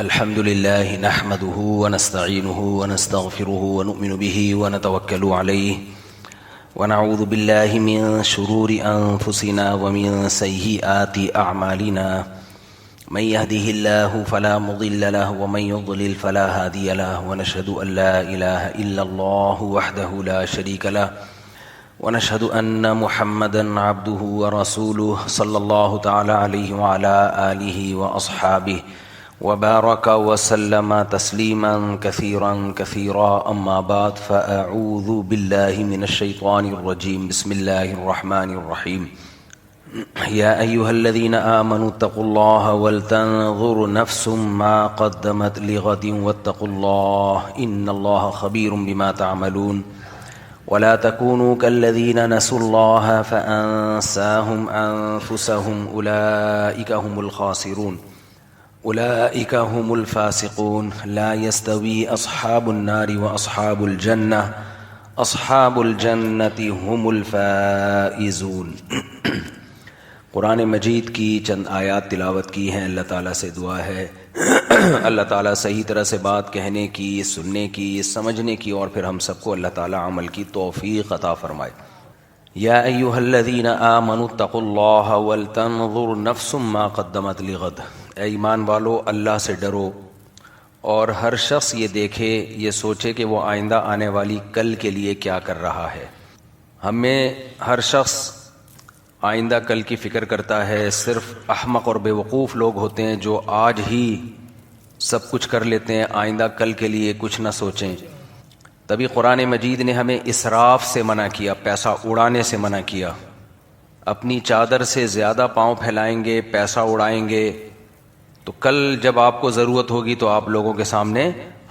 الحمد لله نحمده ونستعينه ونستغفره ونؤمن به ونتوكل عليه ونعوذ بالله من شرور أنفسنا ومن سيئات أعمالنا من يهده الله فلا مضل له ومن يضلل فلا هادي له ونشهد أن لا إله إلا الله وحده لا شريك له ونشهد أن محمدا عبده ورسوله صلى الله تعالى عليه وعلى آله وأصحابه وبارك وسلم تسليما كثيرا كثيرا أما بعد فأعوذ بالله من الشيطان الرجيم بسم الله الرحمن الرحيم يا أيها الذين آمنوا اتقوا الله ولتنظر نفس ما قدمت لغد واتقوا الله إن الله خبير بما تعملون ولا تكونوا كالذين نسوا الله فأنساهم أنفسهم أولئك هم الخاسرون أولئك هم الفاسقون لا يستوي أصحاب النار وأصحاب الجنة أصحاب الجنة هم الفائزون۔ قرآن مجید کی چند آیات تلاوت کی ہیں۔ اللہ تعالیٰ سے دعا ہے اللہ تعالیٰ صحیح طرح سے بات کہنے کی، سننے کی، سمجھنے کی، اور پھر ہم سب کو اللہ تعالیٰ عمل کی توفیق عطا فرمائے۔ یا ایھا الذین آمنوا اتقوا اللہ ولتنظر نفس ما قدمت لغد، اے ایمان والو اللہ سے ڈرو اور ہر شخص یہ دیکھے، یہ سوچے کہ وہ آئندہ آنے والی کل کے لیے کیا کر رہا ہے۔ ہمیں ہر شخص آئندہ کل کی فکر کرتا ہے، صرف احمق اور بے وقوف لوگ ہوتے ہیں جو آج ہی سب کچھ کر لیتے ہیں، آئندہ کل کے لیے کچھ نہ سوچیں۔ تبھی قرآن مجید نے ہمیں اسراف سے منع کیا، پیسہ اڑانے سے منع کیا۔ اپنی چادر سے زیادہ پاؤں پھیلائیں گے، پیسہ اڑائیں گے تو کل جب آپ کو ضرورت ہوگی تو آپ لوگوں کے سامنے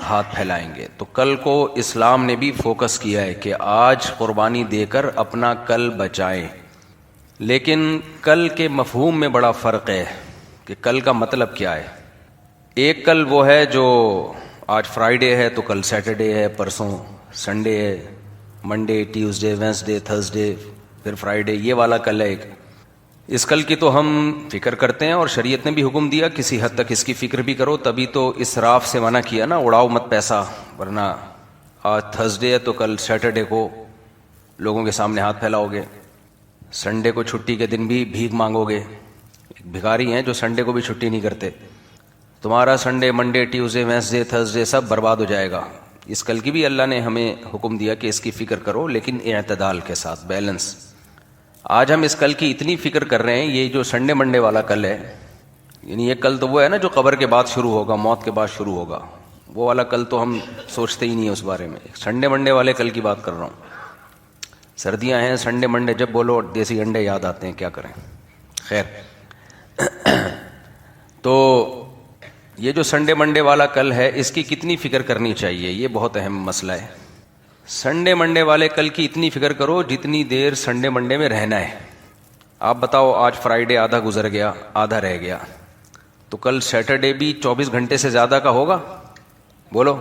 ہاتھ پھیلائیں گے۔ تو کل کو اسلام نے بھی فوکس کیا ہے کہ آج قربانی دے کر اپنا کل بچائیں۔ لیکن کل کے مفہوم میں بڑا فرق ہے کہ کل کا مطلب کیا ہے۔ ایک کل وہ ہے جو آج فرائیڈے ہے تو کل سیٹرڈے ہے، پرسوں سنڈے ہے، منڈے، ٹیوزڈے، وینسڈے، تھرسڈے، پھر فرائیڈے، یہ والا کل ہے ایک۔ اس کل کی تو ہم فکر کرتے ہیں اور شریعت نے بھی حکم دیا کسی حد تک اس کی فکر بھی کرو، تبھی تو اسراف سے منع کیا نا، اڑاؤ مت پیسہ، ورنہ آج تھرسڈے ہے تو کل سیٹرڈے کو لوگوں کے سامنے ہاتھ پھیلاؤ گے، سنڈے کو چھٹی کے دن بھی بھیک مانگو گے۔ ایک بھکاری ہیں جو سنڈے کو بھی چھٹی نہیں کرتے، تمہارا Sunday, Monday, Tuesday, Wednesday, Thursday سب برباد ہو جائے گا۔ اس کل کی بھی اللہ نے ہمیں حکم دیا کہ اس کی فکر کرو، لیکن اعتدال کے ساتھ، بیلنس۔ آج ہم اس کل کی اتنی فکر کر رہے ہیں، یہ جو سنڈے منڈے والا کل ہے، یعنی یہ کل تو وہ ہے نا جو قبر کے بعد شروع ہوگا، موت کے بعد شروع ہوگا، وہ والا کل تو ہم سوچتے ہی نہیں ہیں اس بارے میں۔ سنڈے منڈے والے کل کی بات کر رہا ہوں۔ سردیاں ہیں، سنڈے منڈے جب بولو دیسی انڈے یاد آتے ہیں، کیا کریں۔ خیر، تو یہ جو سنڈے منڈے والا کل ہے، اس کی کتنی فکر کرنی چاہیے، یہ بہت اہم مسئلہ ہے۔ سنڈے منڈے والے کل کی اتنی فکر کرو جتنی دیر سنڈے منڈے میں رہنا ہے۔ آپ بتاؤ، آج فرائیڈے آدھا گزر گیا، آدھا رہ گیا، تو کل سیٹرڈے بھی 24 گھنٹے سے زیادہ کا ہوگا؟ بولو،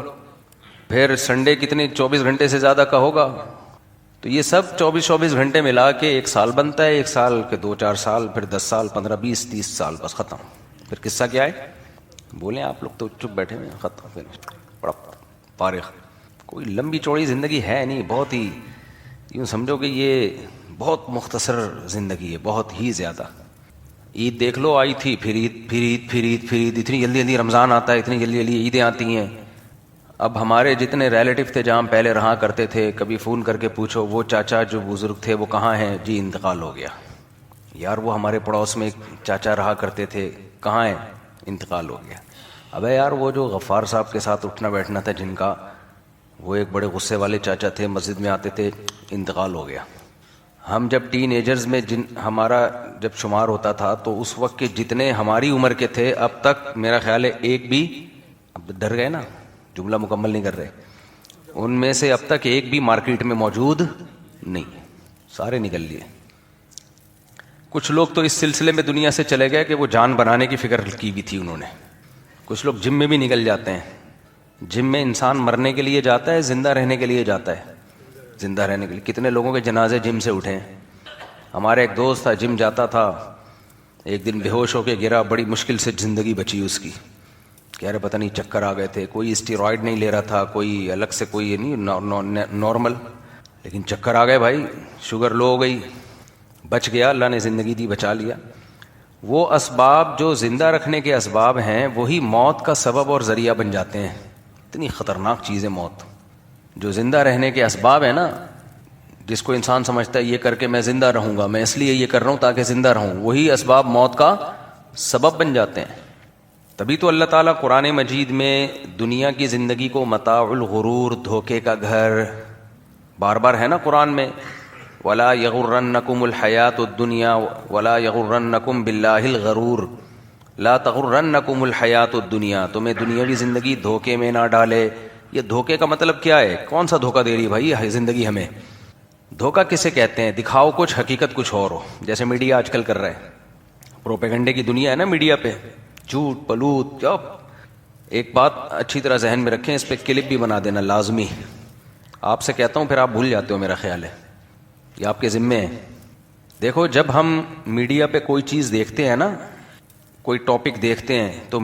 پھر سنڈے کتنے 24 گھنٹے سے زیادہ کا ہوگا؟ تو یہ سب 24 گھنٹے ملا کے ایک سال بنتا ہے، ایک سال کے 2-4 سال، پھر 10 سال، 15، 20، 30 سال، بس ختم۔ پھر قصہ کیا ہے؟ بولیں، آپ لوگ تو چپ بیٹھے ہوئے ہیں، ختم، پھر بڑا فارغ۔ کوئی لمبی چوڑی زندگی ہے نہیں، بہت ہی، یوں سمجھو کہ یہ بہت مختصر زندگی ہے، بہت ہی زیادہ۔ عید دیکھ لو، آئی تھی، پھر عید، پھر عید، پھر عید، پھر عید، اتنی جلدی جلدی رمضان آتا ہے، اتنی جلدی جلدی عیدیں آتی ہیں۔ اب ہمارے جتنے ریلیٹیو تھے جہاں پہلے رہا کرتے تھے، کبھی فون کر کے پوچھو وہ چاچا جو بزرگ تھے وہ کہاں ہیں؟ جی انتقال ہو گیا۔ یار وہ ہمارے پڑوس میں ایک چاچا رہا کرتے تھے، کہاں ہیں؟ انتقال ہو گیا۔ ابے یار وہ جو غفار صاحب کے ساتھ اٹھنا بیٹھنا تھا جن کا، وہ ایک بڑے غصے والے چاچا تھے، مسجد میں آتے تھے، انتقال ہو گیا۔ ہم جب ٹین ایجرز میں ہمارا جب شمار ہوتا تھا تو اس وقت کے جتنے ہماری عمر کے تھے، اب تک میرا خیال ہے ایک بھی، اب ڈر گئے نا، جملہ مکمل نہیں کر رہے، ان میں سے اب تک ایک بھی مارکیٹ میں موجود نہیں، سارے نکل لیے۔ کچھ لوگ تو اس سلسلے میں دنیا سے چلے گئے کہ وہ جان بنانے کی فکر کی بھی تھی انہوں نے۔ کچھ لوگ جم میں بھی نکل جاتے ہیں۔ جم میں انسان مرنے کے لیے جاتا ہے، زندہ رہنے کے لیے جاتا ہے؟ زندہ رہنے کے لیے۔ کتنے لوگوں کے جنازے جم سے اٹھے ہیں۔ ہمارا ایک دوست تھا، جم جاتا تھا، ایک دن بے ہوش ہو کے گرا، بڑی مشکل سے زندگی بچی اس کی۔ کہہ رہے پتہ نہیں چکر آ گئے تھے, کوئی اسٹیرائڈ نہیں لے رہا تھا, کوئی الگ سے کوئی نہیں نارمل, لیکن چکر آ گئے بھائی, شوگر لو ہو گئی, بچ گیا, اللہ نے زندگی دی, بچا لیا. وہ اسباب جو زندہ رکھنے کے اسباب ہیں وہی موت کا سبب اور ذریعہ بن جاتے ہیں. اتنی خطرناک چیز ہے موت. جو زندہ رہنے کے اسباب ہیں نا, جس کو انسان سمجھتا ہے یہ کر کے میں زندہ رہوں گا, میں اس لیے یہ کر رہا ہوں تاکہ زندہ رہوں, وہی اسباب موت کا سبب بن جاتے ہیں. تبھی تو اللہ تعالیٰ قرآن مجید میں دنیا کی زندگی کو متاع الغرور, دھوکے کا گھر, بار بار ہے نا قرآن میں, وَلَا يَغُرَّنَّكُمُ الْحَيَاةُ الدُّنْيَا وَلَا يَغُرَّنَّكُمْ بِاللَّهِ الْغَرُورُ لَا تَغُرَّنَّكُمُ الْحَيَاةُ الدُّنْيَا. تمہیں دنیاوی زندگی دھوکے میں نہ ڈالے. یہ دھوکے کا مطلب کیا ہے؟ کون سا دھوکہ دے رہی بھائی زندگی ہمیں؟ دھوکہ کسے کہتے ہیں؟ دکھاؤ کچھ, حقیقت کچھ اور ہو, جیسے میڈیا آج کل کر رہا ہے. پروپیگنڈے کی دنیا ہے نا میڈیا پہ, جھوٹ پلوت. جب ایک بات اچھی طرح ذہن میں رکھیں, اس پہ کلپ بھی بنا دینا لازمی. آپ سے کہتا ہوں پھر آپ بھول جاتے ہو, میرا خیال ہے یہ آپ کے ذمے ہے. دیکھو جب ہم میڈیا پہ کوئی چیز دیکھتے ہیں نا, کوئی ٹاپک دیکھتے ہیں, تو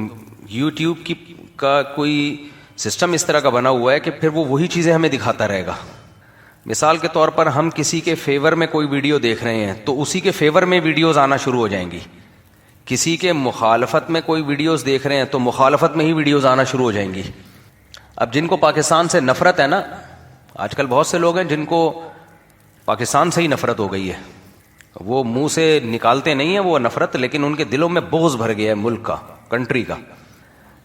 یوٹیوب کا کوئی سسٹم اس طرح کا بنا ہوا ہے کہ پھر وہ وہی چیزیں ہمیں دکھاتا رہے گا. مثال کے طور پر ہم کسی کے فیور میں کوئی ویڈیو دیکھ رہے ہیں تو اسی کے فیور میں ویڈیوز آنا شروع ہو جائیں گی. کسی کے مخالفت میں کوئی ویڈیوز دیکھ رہے ہیں تو مخالفت میں ہی ویڈیوز آنا شروع ہو جائیں گی. اب جن کو پاکستان سے نفرت ہے نا, آج کل بہت سے لوگ ہیں جن کو پاکستان سے ہی نفرت ہو گئی ہے, وہ منہ سے نکالتے نہیں ہیں وہ نفرت, لیکن ان کے دلوں میں بغض بھر گیا ہے ملک کا, کنٹری کا.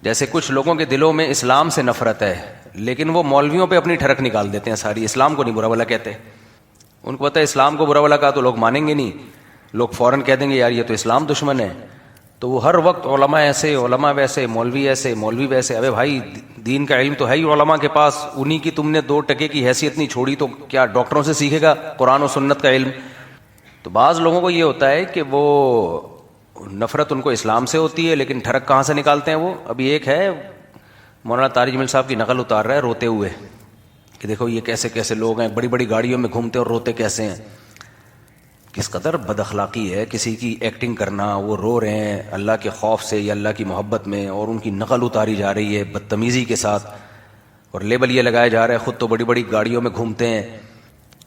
جیسے کچھ لوگوں کے دلوں میں اسلام سے نفرت ہے, لیکن وہ مولویوں پہ اپنی ٹھڑک نکال دیتے ہیں ساری. اسلام کو نہیں برا بھلا کہتے, ان کو پتہ ہے اسلام کو برا بھلا کہا تو لوگ مانیں گے نہیں, لوگ فوراً کہہ دیں گے یار یہ تو اسلام دشمن ہے. تو وہ ہر وقت علماء ایسے, علماء ویسے, مولوی ایسے, مولوی ویسے. ابے بھائی دین کا علم تو ہے ہی علماء کے پاس, انہی کی تم نے 2 ٹکے کی حیثیت نہیں چھوڑی تو کیا ڈاکٹروں سے سیکھے گا قرآن و سنت کا علم؟ تو بعض لوگوں کو یہ ہوتا ہے کہ وہ نفرت ان کو اسلام سے ہوتی ہے, لیکن ٹھڑک کہاں سے نکالتے ہیں وہ؟ ابھی ایک ہے مولانا طارق جمیل صاحب کی نقل اتار رہا ہے روتے ہوئے کہ دیکھو یہ کیسے کیسے لوگ ہیں, بڑی بڑی گاڑیوں میں گھومتے اور روتے کیسے ہیں. کس قدر بد اخلاقی ہے کسی کی ایکٹنگ کرنا, وہ رو رہے ہیں اللہ کے خوف سے یا اللہ کی محبت میں, اور ان کی نقل اتاری جا رہی ہے بدتمیزی کے ساتھ, اور لیبل یہ لگایا جا رہا ہے خود تو بڑی بڑی گاڑیوں میں گھومتے ہیں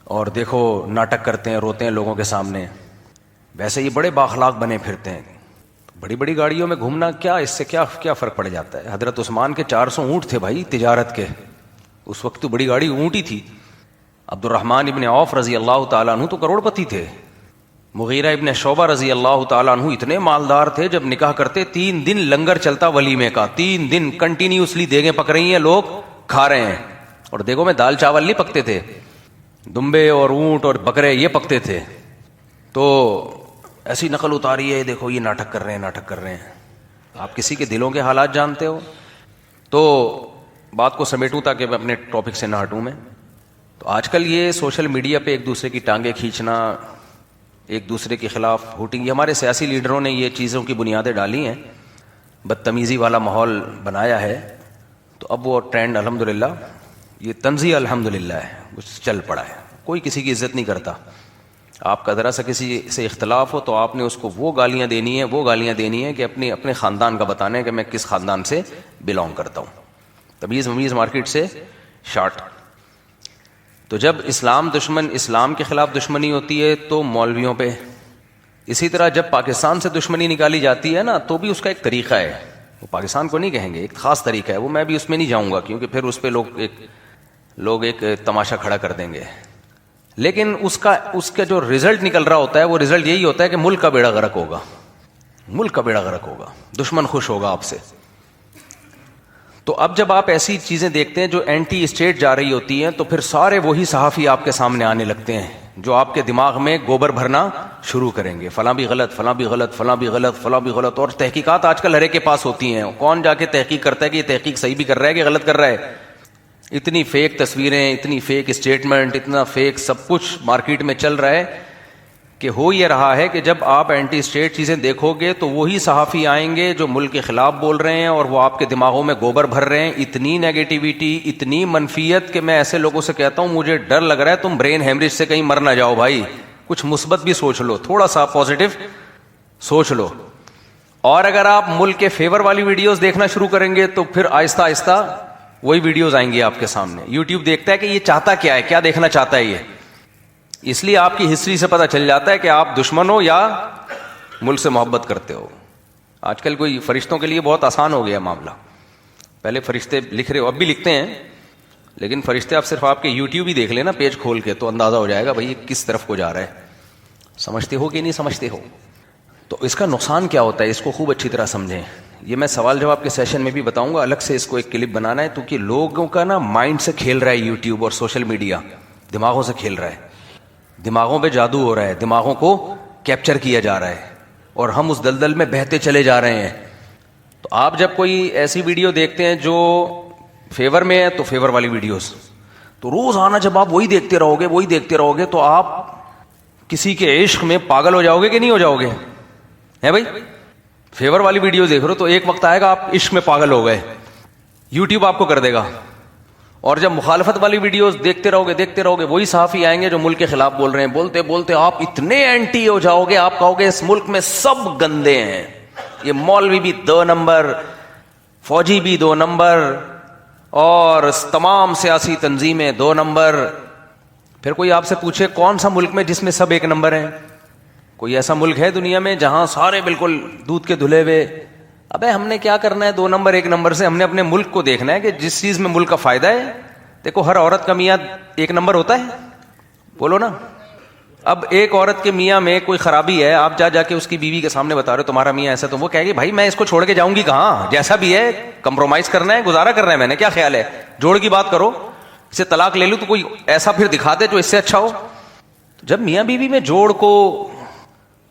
اور دیکھو ناٹک کرتے ہیں, روتے ہیں لوگوں کے سامنے. ویسے یہ بڑے بااخلاق بنے پھرتے ہیں. بڑی بڑی گاڑیوں میں گھومنا کیا, اس سے کیا فرق پڑ جاتا ہے؟ حضرت عثمان کے 400 اونٹ تھے بھائی تجارت کے, اس وقت تو بڑی گاڑی اونٹ ہی تھی. عبد الرحمن ابن عوف رضی اللہ تعالیٰ عنہ تو کروڑ پتی تھے. مغیرہ ابن شعبہ رضی اللہ تعالیٰ عنہ اتنے مالدار تھے, جب نکاح کرتے 3 دن لنگر چلتا ولیمے کا, 3 دن کنٹینیوسلی دیگیں پک رہی ہیں, لوگ کھا رہے ہیں. اور دیگوں میں دال چاول نہیں پکتے تھے, دمبے اور اونٹ اور بکرے یہ پکتے تھے. تو ایسی نقل اتاری ہے, دیکھو یہ ناٹک کر رہے ہیں, ناٹک کر رہے ہیں. آپ کسی کے دلوں کے حالات جانتے ہو. تو بات کو سمیٹوں تاکہ میں اپنے ٹاپک سے نہ ہٹوں میں. تو آج کل یہ سوشل میڈیا پہ ایک دوسرے کی ٹانگیں کھینچنا, ایک دوسرے کے خلاف ہوٹنگ, یہ ہمارے سیاسی لیڈروں نے یہ چیزوں کی بنیادیں ڈالی ہیں, بدتمیزی والا ماحول بنایا ہے. تو اب وہ ٹرینڈ الحمدللہ, یہ تنزیہ الحمدللہ ہے, کچھ چل پڑا ہے. کوئی کسی کی عزت نہیں کرتا. آپ کا ذرا سا کسی سے اختلاف ہو تو آپ نے اس کو وہ گالیاں دینی ہیں کہ اپنے خاندان کا بتانا ہے کہ میں کس خاندان سے بلونگ کرتا ہوں. تمیز ممیز مارکیٹ سے شارٹ. تو جب اسلام کے خلاف دشمنی ہوتی ہے تو مولویوں پہ. اسی طرح جب پاکستان سے دشمنی نکالی جاتی ہے نا, تو بھی اس کا ایک طریقہ ہے, وہ پاکستان کو نہیں کہیں گے, ایک خاص طریقہ ہے, وہ میں بھی اس میں نہیں جاؤں گا کیونکہ پھر اس پہ لوگ ایک تماشا کھڑا کر دیں گے. لیکن اس کا جو رزلٹ نکل رہا ہوتا ہے, وہ رزلٹ یہی ہوتا ہے کہ ملک کا بیڑا غرق ہوگا, ملک کا بیڑا غرق ہوگا, دشمن خوش ہوگا آپ سے. تو اب جب آپ ایسی چیزیں دیکھتے ہیں جو اینٹی اسٹیٹ جا رہی ہوتی ہیں, تو پھر سارے وہی صحافی آپ کے سامنے آنے لگتے ہیں جو آپ کے دماغ میں گوبر بھرنا شروع کریں گے, فلاں بھی غلط, فلاں بھی غلط, فلاں بھی غلط, فلاں بھی غلط. اور تحقیقات آج کل ہر ایک کے پاس ہوتی ہیں, کون جا کے تحقیق کرتا ہے کہ یہ تحقیق صحیح بھی کر رہا ہے کہ غلط کر رہا ہے. اتنی فیک تصویریں, اتنی فیک اسٹیٹمنٹ, اتنا فیک سب کچھ مارکیٹ میں چل رہا ہے کہ ہو یہ رہا ہے کہ جب آپ اینٹی اسٹیٹ چیزیں دیکھو گے تو وہی صحافی آئیں گے جو ملک کے خلاف بول رہے ہیں, اور وہ آپ کے دماغوں میں گوبر بھر رہے ہیں. اتنی نیگیٹیویٹی, اتنی منفیت کہ میں ایسے لوگوں سے کہتا ہوں مجھے ڈر لگ رہا ہے تم برین ہیمریج سے کہیں مر نہ جاؤ بھائی, کچھ مثبت بھی سوچ لو, تھوڑا سا پازیٹو سوچ لو. اور اگر آپ ملک کے فیور والی ویڈیوز دیکھنا شروع کریں گے تو پھر آہستہ آہستہ وہی ویڈیوز آئیں گی آپ کے سامنے. یوٹیوب دیکھتا ہے کہ یہ چاہتا کیا ہے, کیا دیکھنا چاہتا ہے یہ, اس لیے آپ کی ہسٹری سے پتہ چل جاتا ہے کہ آپ دشمن ہو یا ملک سے محبت کرتے ہو. آج کل کوئی فرشتوں کے لیے بہت آسان ہو گیا معاملہ. پہلے فرشتے لکھ رہے ہو, اب بھی لکھتے ہیں, لیکن فرشتے آپ صرف آپ کے یوٹیوب ہی دیکھ لینا پیج کھول کے تو اندازہ ہو جائے گا بھائی یہ کس طرف کو جا رہا ہے. سمجھتے ہو کہ نہیں سمجھتے ہو؟ تو اس کا نقصان کیا ہوتا ہے اس کو خوب اچھی طرح سمجھیں. یہ میں سوال جواب کے سیشن میں بھی بتاؤں گا, الگ سے اس کو ایک کلپ بنانا ہے, کیونکہ لوگوں کا نا مائنڈ سے کھیل رہا ہے یوٹیوب اور سوشل میڈیا, دماغوں سے کھیل رہا ہے, دماغوں پہ جادو ہو رہا ہے, دماغوں کو کیپچر کیا جا رہا ہے اور ہم اس دلدل میں بہتے چلے جا رہے ہیں. تو آپ جب کوئی ایسی ویڈیو دیکھتے ہیں جو فیور میں ہے تو فیور والی ویڈیوز, تو روز آنا جب آپ وہی دیکھتے رہو گے تو آپ کسی کے عشق میں پاگل ہو جاؤ گے کہ نہیں ہو جاؤ گے؟ ہے بھائی, فیور والی ویڈیو دیکھ رہے ہو تو ایک وقت آئے گا آپ عشق میں پاگل ہو گئے, یوٹیوب آپ کو کر دے گا. اور جب مخالفت والی ویڈیوز دیکھتے رہو گے وہی صحافی آئیں گے جو ملک کے خلاف بول رہے ہیں, بولتے بولتے آپ اتنے اینٹی ہو جاؤ گے, آپ کہو گے اس ملک میں سب گندے ہیں, یہ مولوی بھی 2 نمبر, فوجی بھی 2 نمبر, اور تمام سیاسی تنظیمیں 2 نمبر. پھر کوئی آپ سے پوچھے کون سا ملک میں جس میں سب 1 نمبر ہیں؟ کوئی ایسا ملک ہے دنیا میں جہاں سارے بالکل دودھ کے دھلے ہوئے؟ ابے ہم نے کیا کرنا ہے 2 نمبر 1 نمبر سے, ہم نے اپنے ملک کو دیکھنا ہے کہ جس چیز میں ملک کا فائدہ ہے. دیکھو ہر عورت کا میاں 1 نمبر ہوتا ہے, بولو نا. اب ایک عورت کے میاں میں کوئی خرابی ہے, آپ جا کے اس کی بیوی کے سامنے بتا رہے ہو تمہارا میاں ایسا, تو وہ کہے گی بھائی میں اس کو چھوڑ کے جاؤں گی کہاں, جیسا بھی ہے کمپرومائز کرنا ہے, گزارا کرنا ہے, میں نے کیا خیال ہے, جوڑ کی بات کرو, اسے طلاق لے لوں تو کوئی ایسا پھر دکھا دے جو اس سے اچھا ہو. جب میاں بیوی میں جوڑ کو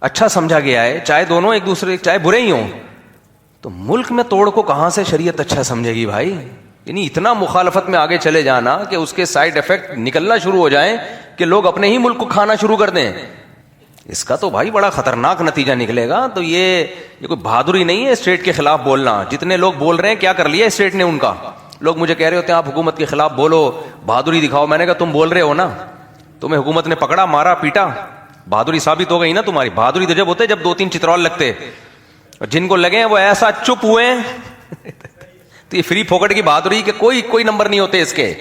اچھا سمجھا گیا ہے, چاہے دونوں ایک دوسرے چاہے برے ہی ہوں, تو ملک میں توڑ کو کہاں سے شریعت اچھا سمجھے گی بھائی؟ یعنی اتنا مخالفت میں آگے چلے جانا کہ اس کے سائیڈ ایفیکٹ نکلنا شروع ہو جائیں کہ لوگ اپنے ہی ملک کو کھانا شروع کر دیں, اس کا تو بھائی بڑا خطرناک نتیجہ نکلے گا. تو یہ کوئی بہادری نہیں ہے اسٹیٹ کے خلاف بولنا. جتنے لوگ بول رہے ہیں کیا کر لیا اسٹیٹ نے ان کا؟ لوگ مجھے کہہ رہے ہوتے ہیں آپ حکومت کے خلاف بولو, بہادری دکھاؤ. میں نے کہا تم بول رہے ہو نا, تمہیں حکومت نے پکڑا, مارا, پیٹا, بہادری ثابت ہو گئی نا تمہاری. بہادری تو جب ہوتے جب 2-3 چترول لگتے, اور جن کو لگے ہیں وہ ایسا چپ ہوئے ہیں تو یہ فری پھوکٹ کی بہادری کہ کوئی نمبر نہیں ہوتے اس کے.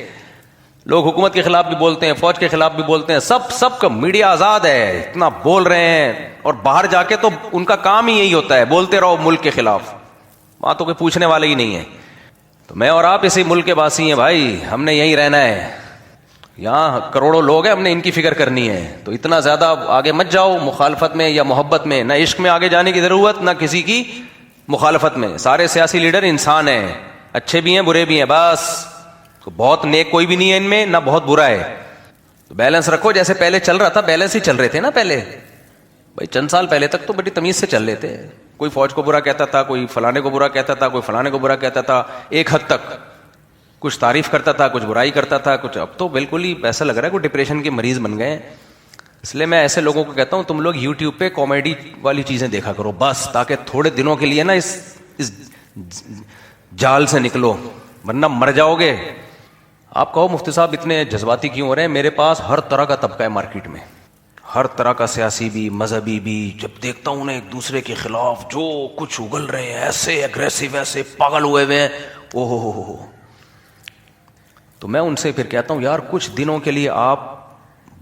لوگ حکومت کے خلاف بھی بولتے ہیں, فوج کے خلاف بھی بولتے ہیں, سب کا میڈیا آزاد ہے, اتنا بول رہے ہیں, اور باہر جا کے تو ان کا کام ہی یہی ہوتا ہے بولتے رہو ملک کے خلاف, وہاں تو کوئی پوچھنے والا ہی نہیں ہے. تو میں اور آپ اسی ملک کے باسی ہیں بھائی, ہم نے یہیں رہنا ہے, یہاں کروڑوں لوگ ہیں, ہم نے ان کی فکر کرنی ہے. تو اتنا زیادہ آگے مت جاؤ مخالفت میں یا محبت میں, نہ عشق میں آگے جانے کی ضرورت, نہ کسی کی مخالفت میں. سارے سیاسی لیڈر انسان ہیں, اچھے بھی ہیں برے بھی ہیں, بس بہت نیک کوئی بھی نہیں ہے ان میں, نہ بہت برا ہے. تو بیلنس رکھو, جیسے پہلے چل رہا تھا بیلنس ہی چل رہے تھے نا پہلے بھائی, چند سال پہلے تک تو بڑی تمیز سے چل رہے تھے. کوئی فوج کو برا کہتا تھا, کوئی فلانے کو برا کہتا تھا, کوئی فلانے کو برا کہتا تھا, ایک حد تک کچھ تعریف کرتا تھا, کچھ برائی کرتا تھا, کچھ. اب تو بالکل ہی ایسا لگ رہا ہے کوئی ڈپریشن کے مریض بن گئے. اس لیے میں ایسے لوگوں کو کہتا ہوں تم لوگ یوٹیوب پہ کامیڈی والی چیزیں دیکھا کرو بس, تاکہ تھوڑے دنوں کے لیے نا اس جال سے نکلو, ورنہ مر جاؤ گے. آپ کہو مفتی صاحب اتنے جذباتی کیوں ہو رہے ہیں؟ میرے پاس ہر طرح کا طبقہ ہے مارکیٹ میں, ہر طرح کا, سیاسی بھی مذہبی بھی. جب دیکھتا ہوں انہیں ایک دوسرے کے خلاف جو کچھ اگل رہے ہیں, ایسے اگریسو, ایسے پاگل ہوئے ہیں, او ہو. تو میں ان سے پھر کہتا ہوں یار کچھ دنوں کے لیے آپ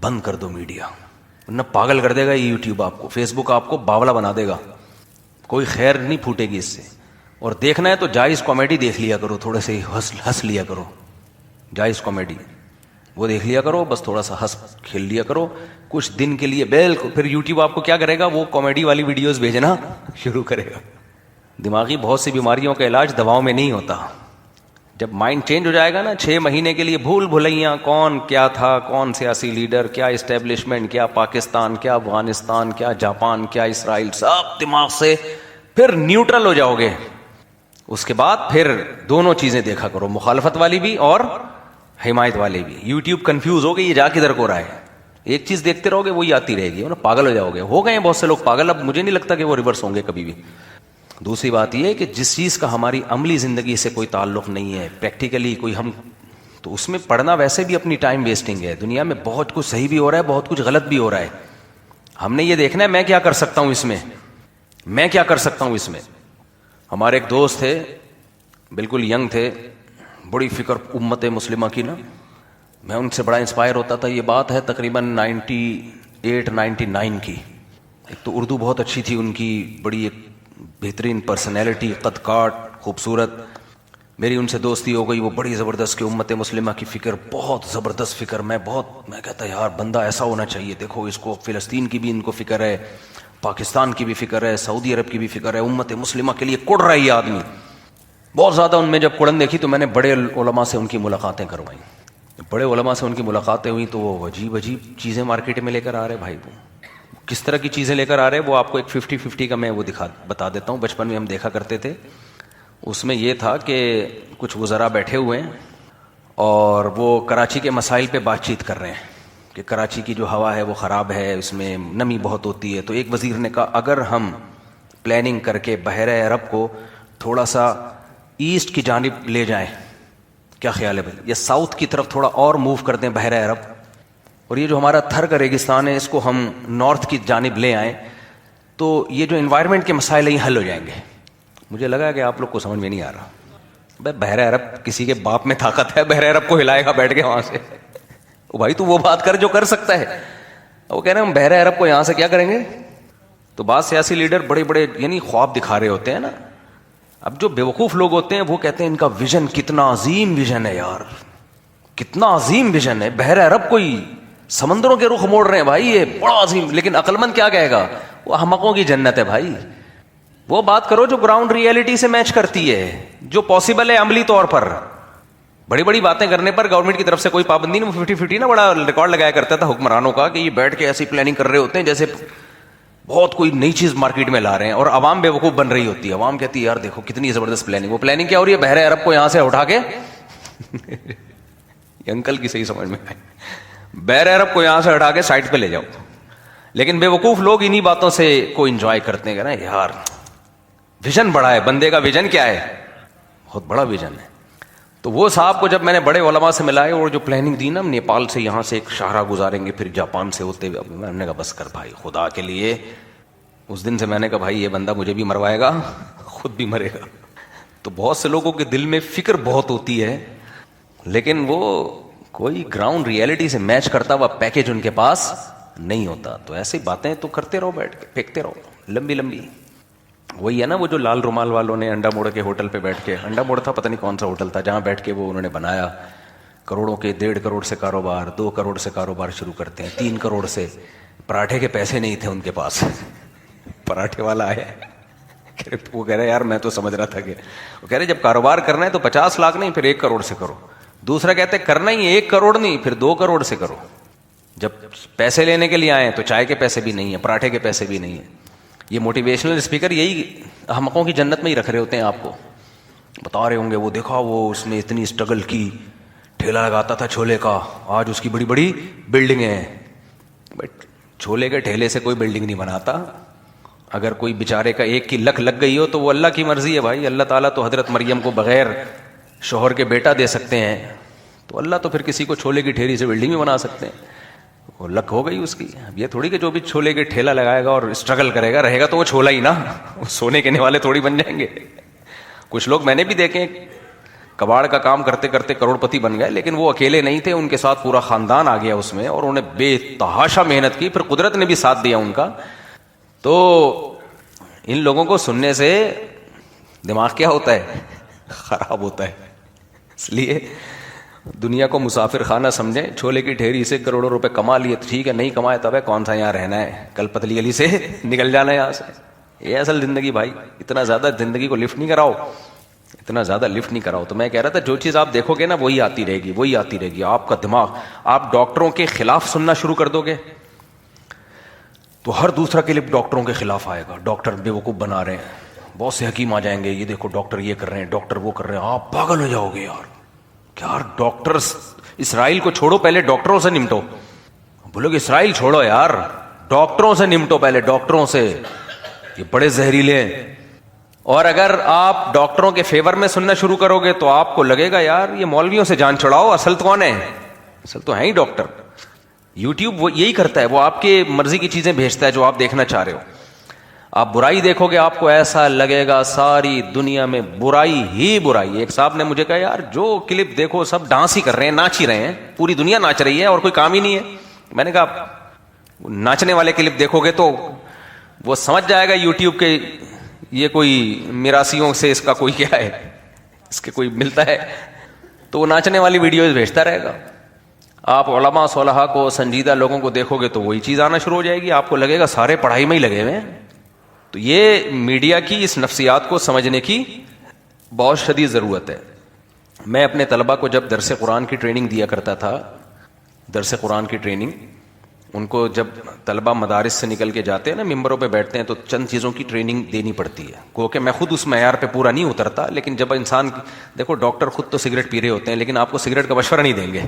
بند کر دو میڈیا, ورنہ پاگل کر دے گا یہ یوٹیوب آپ کو, فیس بک آپ کو باولا بنا دے گا, کوئی خیر نہیں پھوٹے گی اس سے. اور دیکھنا ہے تو جائز کامیڈی دیکھ لیا کرو, تھوڑے سے ہنس لیا کرو, جائز کامیڈی وہ دیکھ لیا کرو, بس تھوڑا سا ہنس کھیل لیا کرو کچھ دن کے لیے. بالکل پھر یوٹیوب آپ کو کیا کرے گا, وہ کامیڈی والی ویڈیوز بھیجنا شروع کرے گا. دماغی بہت سی بیماریوں کا علاج دواؤں میں نہیں ہوتا. جب مائنڈ چینج ہو جائے گا نا 6 مہینے کے لیے بھول بھلائیاں, کون کیا تھا, کون سیاسی لیڈر, کیا اسٹیبلشمنٹ, کیا پاکستان, کیا افغانستان, کیا جاپان, کیا اسرائیل, سب دماغ سے پھر نیوٹرل ہو جاؤ گے. اس کے بعد پھر دونوں چیزیں دیکھا کرو, مخالفت والی بھی اور حمایت والے بھی. یوٹیوب کنفیوز ہو گئی یہ جا کدھر کو رہا ہے, ایک چیز دیکھتے رہو گے وہی آتی رہے گی, پاگل ہو جاؤ گے. ہو گئے ہیں بہت سے لوگ پاگل, اب مجھے نہیں لگتا کہ وہ ریورس ہوں گے کبھی بھی. دوسری بات یہ ہے کہ جس چیز کا ہماری عملی زندگی سے کوئی تعلق نہیں ہے, پریکٹیکلی کوئی ہم, تو اس میں پڑھنا ویسے بھی اپنی ٹائم ویسٹنگ ہے. دنیا میں بہت کچھ صحیح بھی ہو رہا ہے, بہت کچھ غلط بھی ہو رہا ہے. ہم نے یہ دیکھنا ہے میں کیا کر سکتا ہوں اس میں, میں کیا کر سکتا ہوں اس میں. ہمارے ایک دوست تھے، بالکل ینگ تھے، بڑی فکر امت مسلمہ کی نا، میں ان سے بڑا انسپائر ہوتا تھا. یہ بات ہے تقریباً 98-99 کی. ایک تو اردو بہت اچھی تھی ان کی، بڑی ایک بہترین پرسنالٹی، قد کاٹ، خوبصورت. میری ان سے دوستی ہو گئی. وہ بڑی زبردست کہ امت مسلمہ کی فکر، بہت زبردست فکر. میں کہتا یار بندہ ایسا ہونا چاہیے. دیکھو اس کو فلسطین کی بھی ان کو فکر ہے، پاکستان کی بھی فکر ہے، سعودی عرب کی بھی فکر ہے، امت مسلمہ کے لیے کڑ رہا ہے یہ آدمی. بہت زیادہ ان میں جب کڑن دیکھی تو میں نے بڑے علماء سے ان کی ملاقاتیں کروائیں. بڑے علماء سے ان کی ملاقاتیں ہوئیں تو وہ عجیب چیزیں مارکیٹ میں لے کر آ رہے. بھائی وہ کس طرح کی چیزیں لے کر آ رہے وہ آپ کو ایک 50-50 کا میں وہ بتا دیتا ہوں. بچپن میں ہم دیکھا کرتے تھے. اس میں یہ تھا کہ کچھ وزراء بیٹھے ہوئے ہیں اور وہ کراچی کے مسائل پہ بات چیت کر رہے ہیں کہ کراچی کی جو ہوا ہے وہ خراب ہے، اس میں نمی بہت ہوتی ہے. تو ایک وزیر نے کہا اگر ہم پلاننگ کر کے بحیرہ عرب کو تھوڑا سا ایسٹ کی جانب لے جائیں، کیا خیال ہے بھائی؟ یا ساؤتھ کی طرف تھوڑا اور موو کر دیں بحیرہ عرب، اور یہ جو ہمارا تھر کا ریگستان ہے اس کو ہم نارتھ کی جانب لے آئیں تو یہ جو انوائرمنٹ کے مسائل ہیں یہ حل ہو جائیں گے. مجھے لگا کہ آپ لوگ کو سمجھ میں نہیں آ رہا. بھائی بحیرہ عرب کسی کے باپ میں طاقت ہے بحیرہ عرب کو ہلائے گا بیٹھ کے وہاں سے؟ بھائی تو وہ بات کر جو کر سکتا ہے. وہ کہہ رہے ہیں ہم بحیرہ عرب کو یہاں سے کیا کریں گے. تو بعض سیاسی لیڈر بڑے بڑے یعنی خواب دکھا رہے ہوتے ہیں نا. اب جو بیوقوف لوگ ہوتے ہیں وہ کہتے ہیں ان کا ویژن کتنا عظیم ویژن ہے یار، کتنا عظیم ویژن ہے، بحیرہ عرب کو ہی سمندروں کے رخ موڑ رہے ہیں بھائی، یہ بڑا عظیم. لیکن عقل مند کیا کہے گا؟ وہ احمقوں کی جنت ہے بھائی. وہ بات کرو جو گراؤنڈ ریئلٹی سے میچ کرتی ہے، جو پاسبل ہے عملی طور پر. بڑی بڑی باتیں کرنے پر گورنمنٹ کی طرف سے کوئی پابندی نہیں. 50-50 نا بڑا ریکارڈ لگایا کرتا تھا حکمرانوں کا کہ یہ بیٹھ کے ایسی پلاننگ کر رہے ہوتے ہیں جیسے بہت کوئی نئی چیز مارکیٹ میں لا رہے ہیں، اور عوام بیوقوف بن رہی ہوتی ہے. عوام کہتی ہے یار دیکھو کتنی زبردست پلاننگ. وہ پلاننگ کیا ہو رہی ہے؟ بحیرہ عرب کو یہاں سے اٹھا کے انکل کی صحیح سمجھ میں آئی، بحیرہ عرب کو یہاں سے ہٹا کے سائڈ پہ لے جاؤ. لیکن بیوقوف لوگ انہی باتوں سے کو انجوائے کرتے ہیں کہ نا یار ویژن بڑا ہے. بندے کا ویژن کیا ہے؟ بہت بڑا ویژن ہے. تو وہ صاحب کو جب میں نے بڑے علماء سے ملائے اور جو پلاننگ دی نا، نیپال سے یہاں سے ایک شاہراہ گزاریں گے پھر جاپان سے ہوتے ہوئے، میں نے کہا بس کر بھائی خدا کے لیے. اس دن سے میں نے کہا بھائی یہ بندہ مجھے بھی مروائے گا خود بھی مرے گا. تو بہت سے لوگوں کے دل میں فکر بہت ہوتی ہے لیکن وہ کوئی گراؤنڈ ریئلٹی سے میچ کرتا ہوا پیکج ان کے پاس نہیں ہوتا. تو ایسی باتیں تو کرتے رہو، بیٹھ کے پھینکتے رہو لمبی لمبی. وہی ہے نا وہ جو لال رومال والوں نے انڈا موڑ کے ہوٹل پہ بیٹھ کے، انڈا موڑ تھا پتہ نہیں کون سا ہوٹل تھا، جہاں بیٹھ کے وہ انہوں نے بنایا کروڑوں کے، 1.5 کروڑ سے کاروبار، 2 کروڑ سے کاروبار شروع کرتے ہیں، 3 کروڑ سے. پراٹھے کے پیسے نہیں تھے ان کے پاس. پراٹھے والا آیا وہ کہہ رہے یار میں تو سمجھ رہا تھا کہ وہ کہہ رہے جب کاروبار کرنا ہے تو 50 لاکھ نہیں پھر 1 کروڑ سے کرو. دوسرا کہتے کرنا ہی 1 کروڑ نہیں پھر 2 کروڑ سے کرو. جب پیسے لینے کے لیے آئے تو چائے کے پیسے بھی نہیں ہیں، پراٹھے کے پیسے بھی نہیں ہیں. یہ موٹیویشنل اسپیکر یہی احمقوں کی جنت میں ہی رکھ رہے ہوتے ہیں. آپ کو بتا رہے ہوں گے وہ دیکھا وہ اس نے اتنی اسٹرگل کی، ٹھیلا لگاتا تھا چھولے کا، آج اس کی بڑی بڑی بلڈنگیں ہیں. بٹ چھولے کے ٹھیلے سے کوئی بلڈنگ نہیں بناتا. اگر کوئی بیچارے کا 1 کی لک لگ گئی ہو تو وہ اللہ کی مرضی ہے بھائی. اللہ تعالیٰ تو حضرت مریم کو بغیر شوہر کے بیٹا دے سکتے ہیں، تو اللہ تو پھر کسی کو چھولے کی ٹھیلی سے بلڈنگ بھی بنا سکتے ہیں. وہ لک ہو گئی اس کی. اب یہ تھوڑی کہ جو بھی چھولے کے ٹھیلا لگائے گا اور اسٹرگل کرے گا رہے گا تو وہ چھولا ہی نا، وہ سونے کے والے تھوڑی بن جائیں گے. کچھ لوگ میں نے بھی دیکھے کباڑ کا کام کرتے کرتے کروڑ پتی بن گئے، لیکن وہ اکیلے نہیں تھے، ان کے ساتھ پورا خاندان آ گیا اس میں، اور انہوں نے بے تحاشا محنت کی، پھر قدرت نے بھی ساتھ دیا ان کا. تو ان لوگوں کو سننے سے دماغ کیا ہوتا ہے؟ خراب ہوتا ہے. اس لیے دنیا کو مسافر خانہ سمجھیں. چھولے کی ڈھیری سے کروڑوں روپے کما لیے ٹھیک ہے، نہیں کمائے تب ہے کون سا یہاں رہنا ہے، کل پتلی گلی سے نکل جانا ہے یہاں سے. یہ اصل زندگی بھائی. اتنا زیادہ زندگی کو لفٹ نہیں کراؤ، اتنا زیادہ لفٹ نہیں کراؤ. تو میں کہہ رہا تھا جو چیز آپ دیکھو گے نا وہی آتی رہے گی، وہی آتی رہے گی. آپ کا دماغ، آپ ڈاکٹروں کے خلاف سننا شروع کر دو گے تو ہر دوسرا کلپ ڈاکٹروں کے خلاف آئے گا. ڈاکٹر بیوقوف بنا رہے ہیں، بہت سے حکیم آ جائیں گے، یہ دیکھو ڈاکٹر یہ کر رہے ہیں، ڈاکٹر وہ کر رہے ہیں. آپ پاگل ہو جاؤ گے یار. یار ڈاکٹر اسرائیل کو چھوڑو، پہلے ڈاکٹروں سے نمٹو. بولو کہ اسرائیل چھوڑو یار، ڈاکٹروں سے نمٹو پہلے، ڈاکٹروں سے. یہ بڑے زہریلے ہیں. اور اگر آپ ڈاکٹروں کے فیور میں سننا شروع کرو گے تو آپ کو لگے گا یار یہ مولویوں سے جان چھڑاؤ، اصل تو کون ہے؟ اصل تو ہیں ہی ڈاکٹر. یوٹیوب وہ یہی کرتا ہے، وہ آپ کے مرضی کی چیزیں بھیجتا ہے جو آپ دیکھنا چاہ رہے ہو. آپ برائی دیکھو گے آپ کو ایسا لگے گا ساری دنیا میں برائی ہی برائی. ایک صاحب نے مجھے کہا یار جو کلپ دیکھو سب ڈانس ہی کر رہے ہیں, ناچ ہی رہے ہیں, پوری دنیا ناچ رہی ہے اور کوئی کام ہی نہیں ہے. میں نے کہا ناچنے والے کلپ دیکھو گے تو وہ سمجھ جائے گا یوٹیوب کے یہ کوئی میراثیوں سے اس کا کوئی کیا ہے, اس کے کوئی ملتا ہے, تو وہ ناچنے والی ویڈیوز بھیجتا رہے گا. آپ علماء صلحاء کو, سنجیدہ لوگوں کو دیکھو گے تو وہی چیز آنا شروع ہو جائے گی, آپ کو لگے گا سارے پڑھائی میں ہی لگے ہوئے ہیں. تو یہ میڈیا کی اس نفسیات کو سمجھنے کی بہت شدید ضرورت ہے. میں اپنے طلباء کو جب درس قرآن کی ٹریننگ دیا کرتا تھا, درس قرآن کی ٹریننگ, ان کو جب طلباء مدارس سے نکل کے جاتے ہیں نا, ممبروں پہ بیٹھتے ہیں, تو چند چیزوں کی ٹریننگ دینی پڑتی ہے. کیونکہ میں خود اس معیار پہ پورا نہیں اترتا, لیکن جب انسان, دیکھو ڈاکٹر خود تو سگریٹ پی رہے ہوتے ہیں لیکن آپ کو سگریٹ کا مشورہ نہیں دیں گے.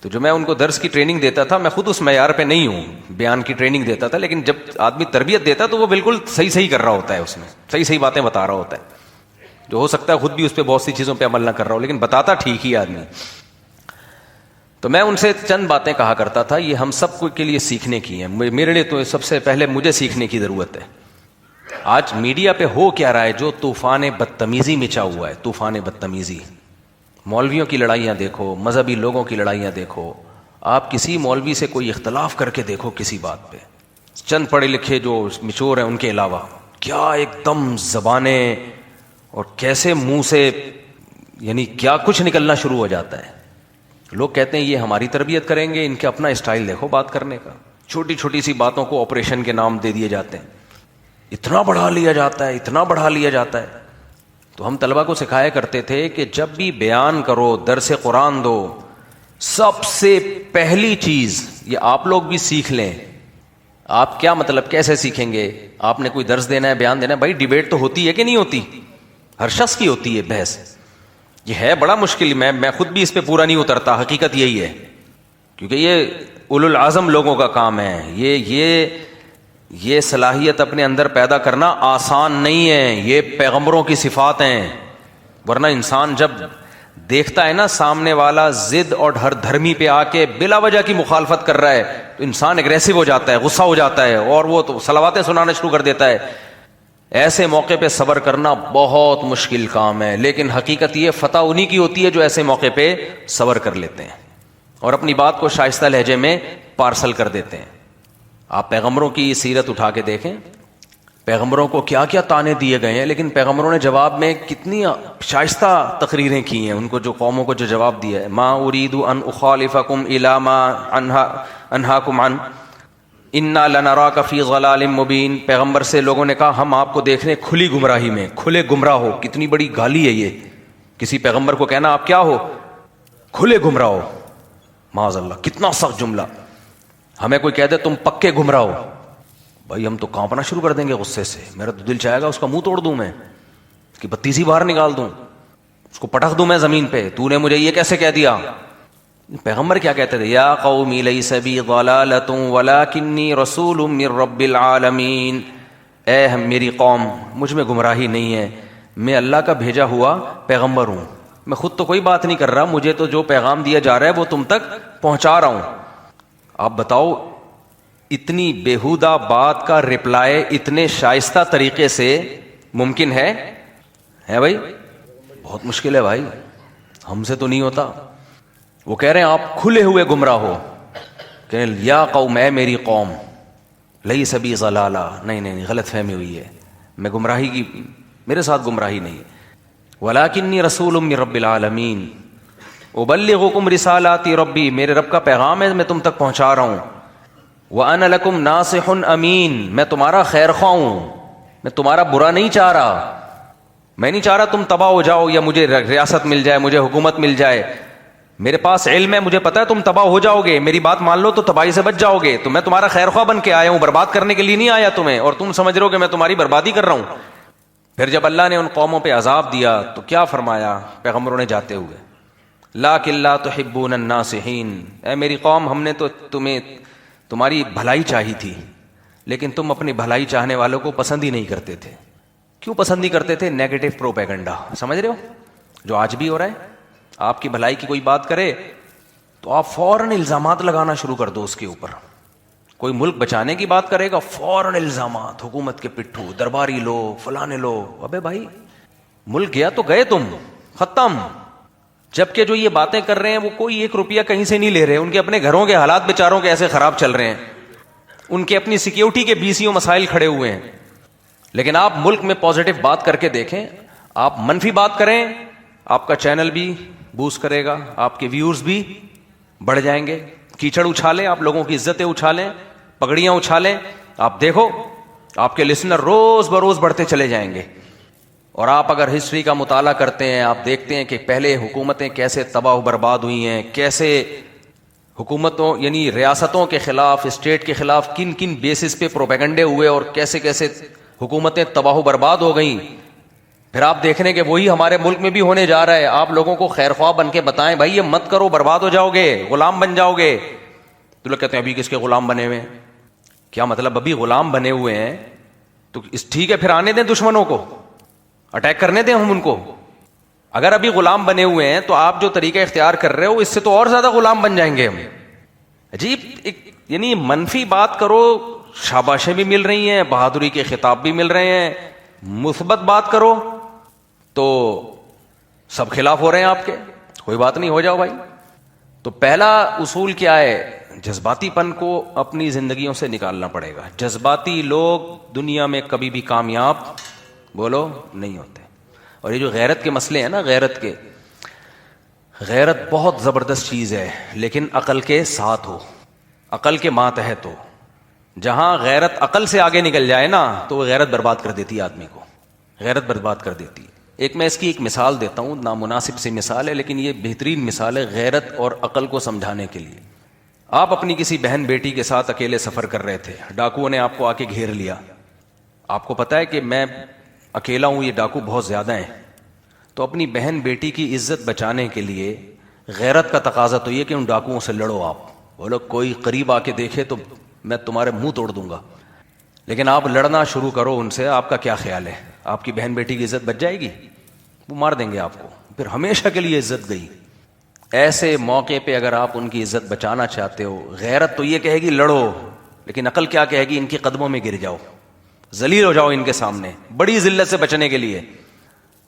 تو جو میں ان کو درس کی ٹریننگ دیتا تھا, میں خود اس معیار پہ نہیں ہوں, بیان کی ٹریننگ دیتا تھا, لیکن جب آدمی تربیت دیتا تو وہ بالکل صحیح کر رہا ہوتا ہے, اس میں صحیح باتیں بتا رہا ہوتا ہے, جو ہو سکتا ہے خود بھی اس پہ بہت سی چیزوں پہ عمل نہ کر رہا ہو, لیکن بتاتا ٹھیک ہی آدمی. تو میں ان سے چند باتیں کہا کرتا تھا, یہ ہم سب کو کے لیے سیکھنے کی ہیں. میرے لیے تو سب سے پہلے مجھے سیکھنے کی ضرورت ہے. آج میڈیا پہ ہو کیا رہا ہے, جو طوفان بدتمیزی مچا ہوا ہے, طوفان بدتمیزی. مولویوں کی لڑائیاں دیکھو, مذہبی لوگوں کی لڑائیاں دیکھو, آپ کسی مولوی سے کوئی اختلاف کر کے دیکھو کسی بات پہ, چند پڑھے لکھے جو مچور ہیں ان کے علاوہ, کیا ایک دم زبانیں اور کیسے منہ سے یعنی کیا کچھ نکلنا شروع ہو جاتا ہے. لوگ کہتے ہیں یہ ہماری تربیت کریں گے, ان کے اپنا اسٹائل دیکھو بات کرنے کا. چھوٹی چھوٹی سی باتوں کو آپریشن کے نام دے دیے جاتے ہیں, اتنا بڑھا لیا جاتا ہے, اتنا بڑھا لیا جاتا ہے. تو ہم طلبہ کو سکھایا کرتے تھے کہ جب بھی بیان کرو, درس قرآن دو, سب سے پہلی چیز یہ آپ لوگ بھی سیکھ لیں. آپ کیا مطلب کیسے سیکھیں گے؟ آپ نے کوئی درس دینا ہے, بیان دینا ہے, بھائی ڈیبیٹ تو ہوتی ہے کہ نہیں ہوتی؟ ہر شخص کی ہوتی ہے بحث. یہ ہے بڑا مشکل, میں خود بھی اس پہ پورا نہیں اترتا, حقیقت یہی ہے, کیونکہ یہ اولو العزم لوگوں کا کام ہے. یہ صلاحیت اپنے اندر پیدا کرنا آسان نہیں ہے, یہ پیغمبروں کی صفات ہیں. ورنہ انسان جب دیکھتا ہے نا سامنے والا ضد اور ہر دھرمی پہ آ کے بلا وجہ کی مخالفت کر رہا ہے, تو انسان اگریسو ہو جاتا ہے, غصہ ہو جاتا ہے, اور وہ تو صلواتیں سنانا شروع کر دیتا ہے. ایسے موقع پہ صبر کرنا بہت مشکل کام ہے, لیکن حقیقت یہ فتح انہی کی ہوتی ہے جو ایسے موقع پہ صبر کر لیتے ہیں اور اپنی بات کو شائستہ لہجے میں پارسل کر دیتے ہیں. آپ پیغمبروں کی سیرت اٹھا کے دیکھیں, پیغمبروں کو کیا کیا طعنے دیے گئے ہیں, لیکن پیغمبروں نے جواب میں کتنی شائستہ تقریریں کی ہیں. ان کو جو قوموں کو جو جواب دیا ہے, ما اريد ان اخالفکم الی ما انہاکم عن انا لنراک فی ضلال مبین. پیغمبر سے لوگوں نے کہا ہم آپ کو دیکھ رہے ہیں کھلی گمراہی میں, کھلے گمراہ ہو. کتنی بڑی گالی ہے یہ, کسی پیغمبر کو کہنا آپ کیا ہو, کھلے گمراہ ہو. معاذ اللہ, کتنا سخت جملہ. ہمیں کوئی کہہ دے تم پکے گمراہ ہو, بھائی ہم تو کانپنا شروع کر دیں گے غصے سے. میرا تو دل چاہے گا اس کا منہ توڑ دوں, میں اس کی بتیسی باہر نکال دوں, اس کو پٹخ دوں میں زمین پہ. تو نے مجھے یہ کیسے کہہ دیا؟ پیغمبر کیا کہتے تھے, یا قوم لیس بی ضلالۃ ولکنی رسول من رب العالمین. اے میری قوم, مجھ میں گمراہی نہیں ہے, میں اللہ کا بھیجا ہوا پیغمبر ہوں. میں خود تو کوئی بات نہیں کر رہا, مجھے تو جو پیغام دیا جا رہا ہے وہ تم تک پہنچا رہا ہوں. آپ بتاؤ اتنی بیہودہ بات کا رپلائی اتنے شائستہ طریقے سے ممکن ہے بھائی؟ بہت مشکل ہے بھائی, ہم سے تو نہیں ہوتا. وہ کہہ رہے ہیں آپ کھلے ہوئے گمراہ ہو, کہ یا قوم, اے میری قوم, لیس بی ضلالہ, نہیں غلط فہمی ہوئی ہے, میں گمراہی کی, میرے ساتھ گمراہی نہیں ہے. ولکنی رسول من رب العالمین ابلغکم رسالات ربی, میرے رب کا پیغام ہے میں تم تک پہنچا رہا ہوں. وانا لکم ناصح امین, میں تمہارا خیر خواہ ہوں, میں تمہارا برا نہیں چاہ رہا. میں نہیں چاہ رہا تم تباہ ہو جاؤ یا مجھے ریاست مل جائے, مجھے حکومت مل جائے. میرے پاس علم ہے, مجھے پتا ہے تم تباہ ہو جاؤ گے, میری بات مان لو تو تباہی سے بچ جاؤ گے. تو میں تمہارا خیر خواہ بن کے آیا ہوں, برباد کرنے کے لیے نہیں آیا تمہیں, اور تم سمجھ رہے ہو کہ میں تمہاری بربادی کر رہا ہوں. پھر جب اللہ نے ان قوموں پہ عذاب دیا تو کیا فرمایا پیغمبروں نے جاتے ہوئے, لاکن لا تحبون الناصحین, اے میری قوم ہم نے تو تمہیں تمہاری بھلائی چاہی تھی, لیکن تم اپنی بھلائی چاہنے والوں کو پسند ہی نہیں کرتے تھے. کیوں پسند نہیں کرتے تھے؟ Negative propaganda. سمجھ رہے ہو جو آج بھی ہو رہا ہے؟ آپ کی بھلائی کی کوئی بات کرے تو آپ فوراً الزامات لگانا شروع کر دو اس کے اوپر. کوئی ملک بچانے کی بات کرے گا فوراً الزامات، حکومت کے پٹھو، درباری لوگ، فلانے لوگ. ابے بھائی ملک گیا تو گئے تم، ختم. جبکہ جو یہ باتیں کر رہے ہیں وہ کوئی 1 روپیہ کہیں سے نہیں لے رہے، ان کے اپنے گھروں کے حالات بیچاروں کے ایسے خراب چل رہے ہیں، ان کے اپنی سیکیورٹی کے BCO مسائل کھڑے ہوئے ہیں. لیکن آپ ملک میں پازیٹو بات کر کے دیکھیں. آپ منفی بات کریں، آپ کا چینل بھی بوسٹ کرے گا، آپ کے ویورز بھی بڑھ جائیں گے. کیچڑ اچھالیں، آپ لوگوں کی عزتیں اچھالیں، پگڑیاں اچھالیں، آپ دیکھو آپ کے لسنر روز بروز بڑھتے چلے جائیں گے. اور آپ اگر ہسٹری کا مطالعہ کرتے ہیں، آپ دیکھتے ہیں کہ پہلے حکومتیں کیسے تباہ و برباد ہوئی ہیں، کیسے حکومتوں یعنی ریاستوں کے خلاف، اسٹیٹ کے خلاف کن کن بیسس پہ پروپیگنڈے ہوئے اور کیسے کیسے حکومتیں تباہ و برباد ہو گئیں. پھر آپ دیکھ رہے ہیں کہ وہی ہمارے ملک میں بھی ہونے جا رہا ہے. آپ لوگوں کو خیر خواہ بن کے بتائیں بھائی یہ مت کرو، برباد ہو جاؤ گے، غلام بن جاؤ گے. تو لوگ کہتے ہیں ابھی کس کے غلام بنے ہوئے ہیں؟ کیا مطلب ابھی غلام بنے ہوئے ہیں تو ٹھیک ہے، پھر آنے دیں دشمنوں کو، اٹیک کرنے دیں ہم ان کو. اگر ابھی غلام بنے ہوئے ہیں تو آپ جو طریقہ اختیار کر رہے ہو اس سے تو اور زیادہ غلام بن جائیں گے ہم. عجیب یعنی منفی بات کرو، شاباشیں بھی مل رہی ہیں، بہادری کے خطاب بھی مل رہے ہیں. مثبت بات کرو تو سب خلاف ہو رہے ہیں آپ کے. کوئی بات نہیں، ہو جاؤ بھائی. تو پہلا اصول کیا ہے؟ جذباتی پن کو اپنی زندگیوں سے نکالنا پڑے گا. جذباتی لوگ دنیا میں کبھی بھی کامیاب بولو نہیں ہوتے. اور یہ جو غیرت کے مسئلے ہیں نا، غیرت بہت زبردست چیز ہے، لیکن عقل کے ساتھ ہو، عقل کے ماتحت ہو. جہاں غیرت عقل سے آگے نکل جائے نا تو وہ غیرت برباد کر دیتی ہے آدمی کو، غیرت برباد کر دیتی ہے. میں اس کی ایک مثال دیتا ہوں، نامناسب سی مثال ہے لیکن یہ بہترین مثال ہے غیرت اور عقل کو سمجھانے کے لیے. آپ اپنی کسی بہن بیٹی کے ساتھ اکیلے سفر کر رہے تھے، ڈاکوؤں نے آپ کو آ کے گھیر لیا. آپ کو پتا ہے کہ میں اکیلا ہوں، یہ ڈاکو بہت زیادہ ہیں. تو اپنی بہن بیٹی کی عزت بچانے کے لیے غیرت کا تقاضا تو یہ کہ ان ڈاکوؤں سے لڑو. آپ بولو کوئی قریب آ کے دیکھے تو میں تمہارے منہ توڑ دوں گا. لیکن آپ لڑنا شروع کرو ان سے. آپ کا کیا خیال ہے؟ آپ کی بہن بیٹی کی عزت بچ جائے گی؟ وہ مار دیں گے آپ کو، پھر ہمیشہ کے لیے عزت گئی. ایسے موقع پہ اگر آپ ان کی عزت بچانا چاہتے ہو، غیرت تو یہ کہے گی لڑو، لیکن عقل کیا کہے گی؟ ان کے قدموں میں گر جاؤ، ذلیل ہو جاؤ ان کے سامنے. بڑی ذلت سے بچنے کے لیے،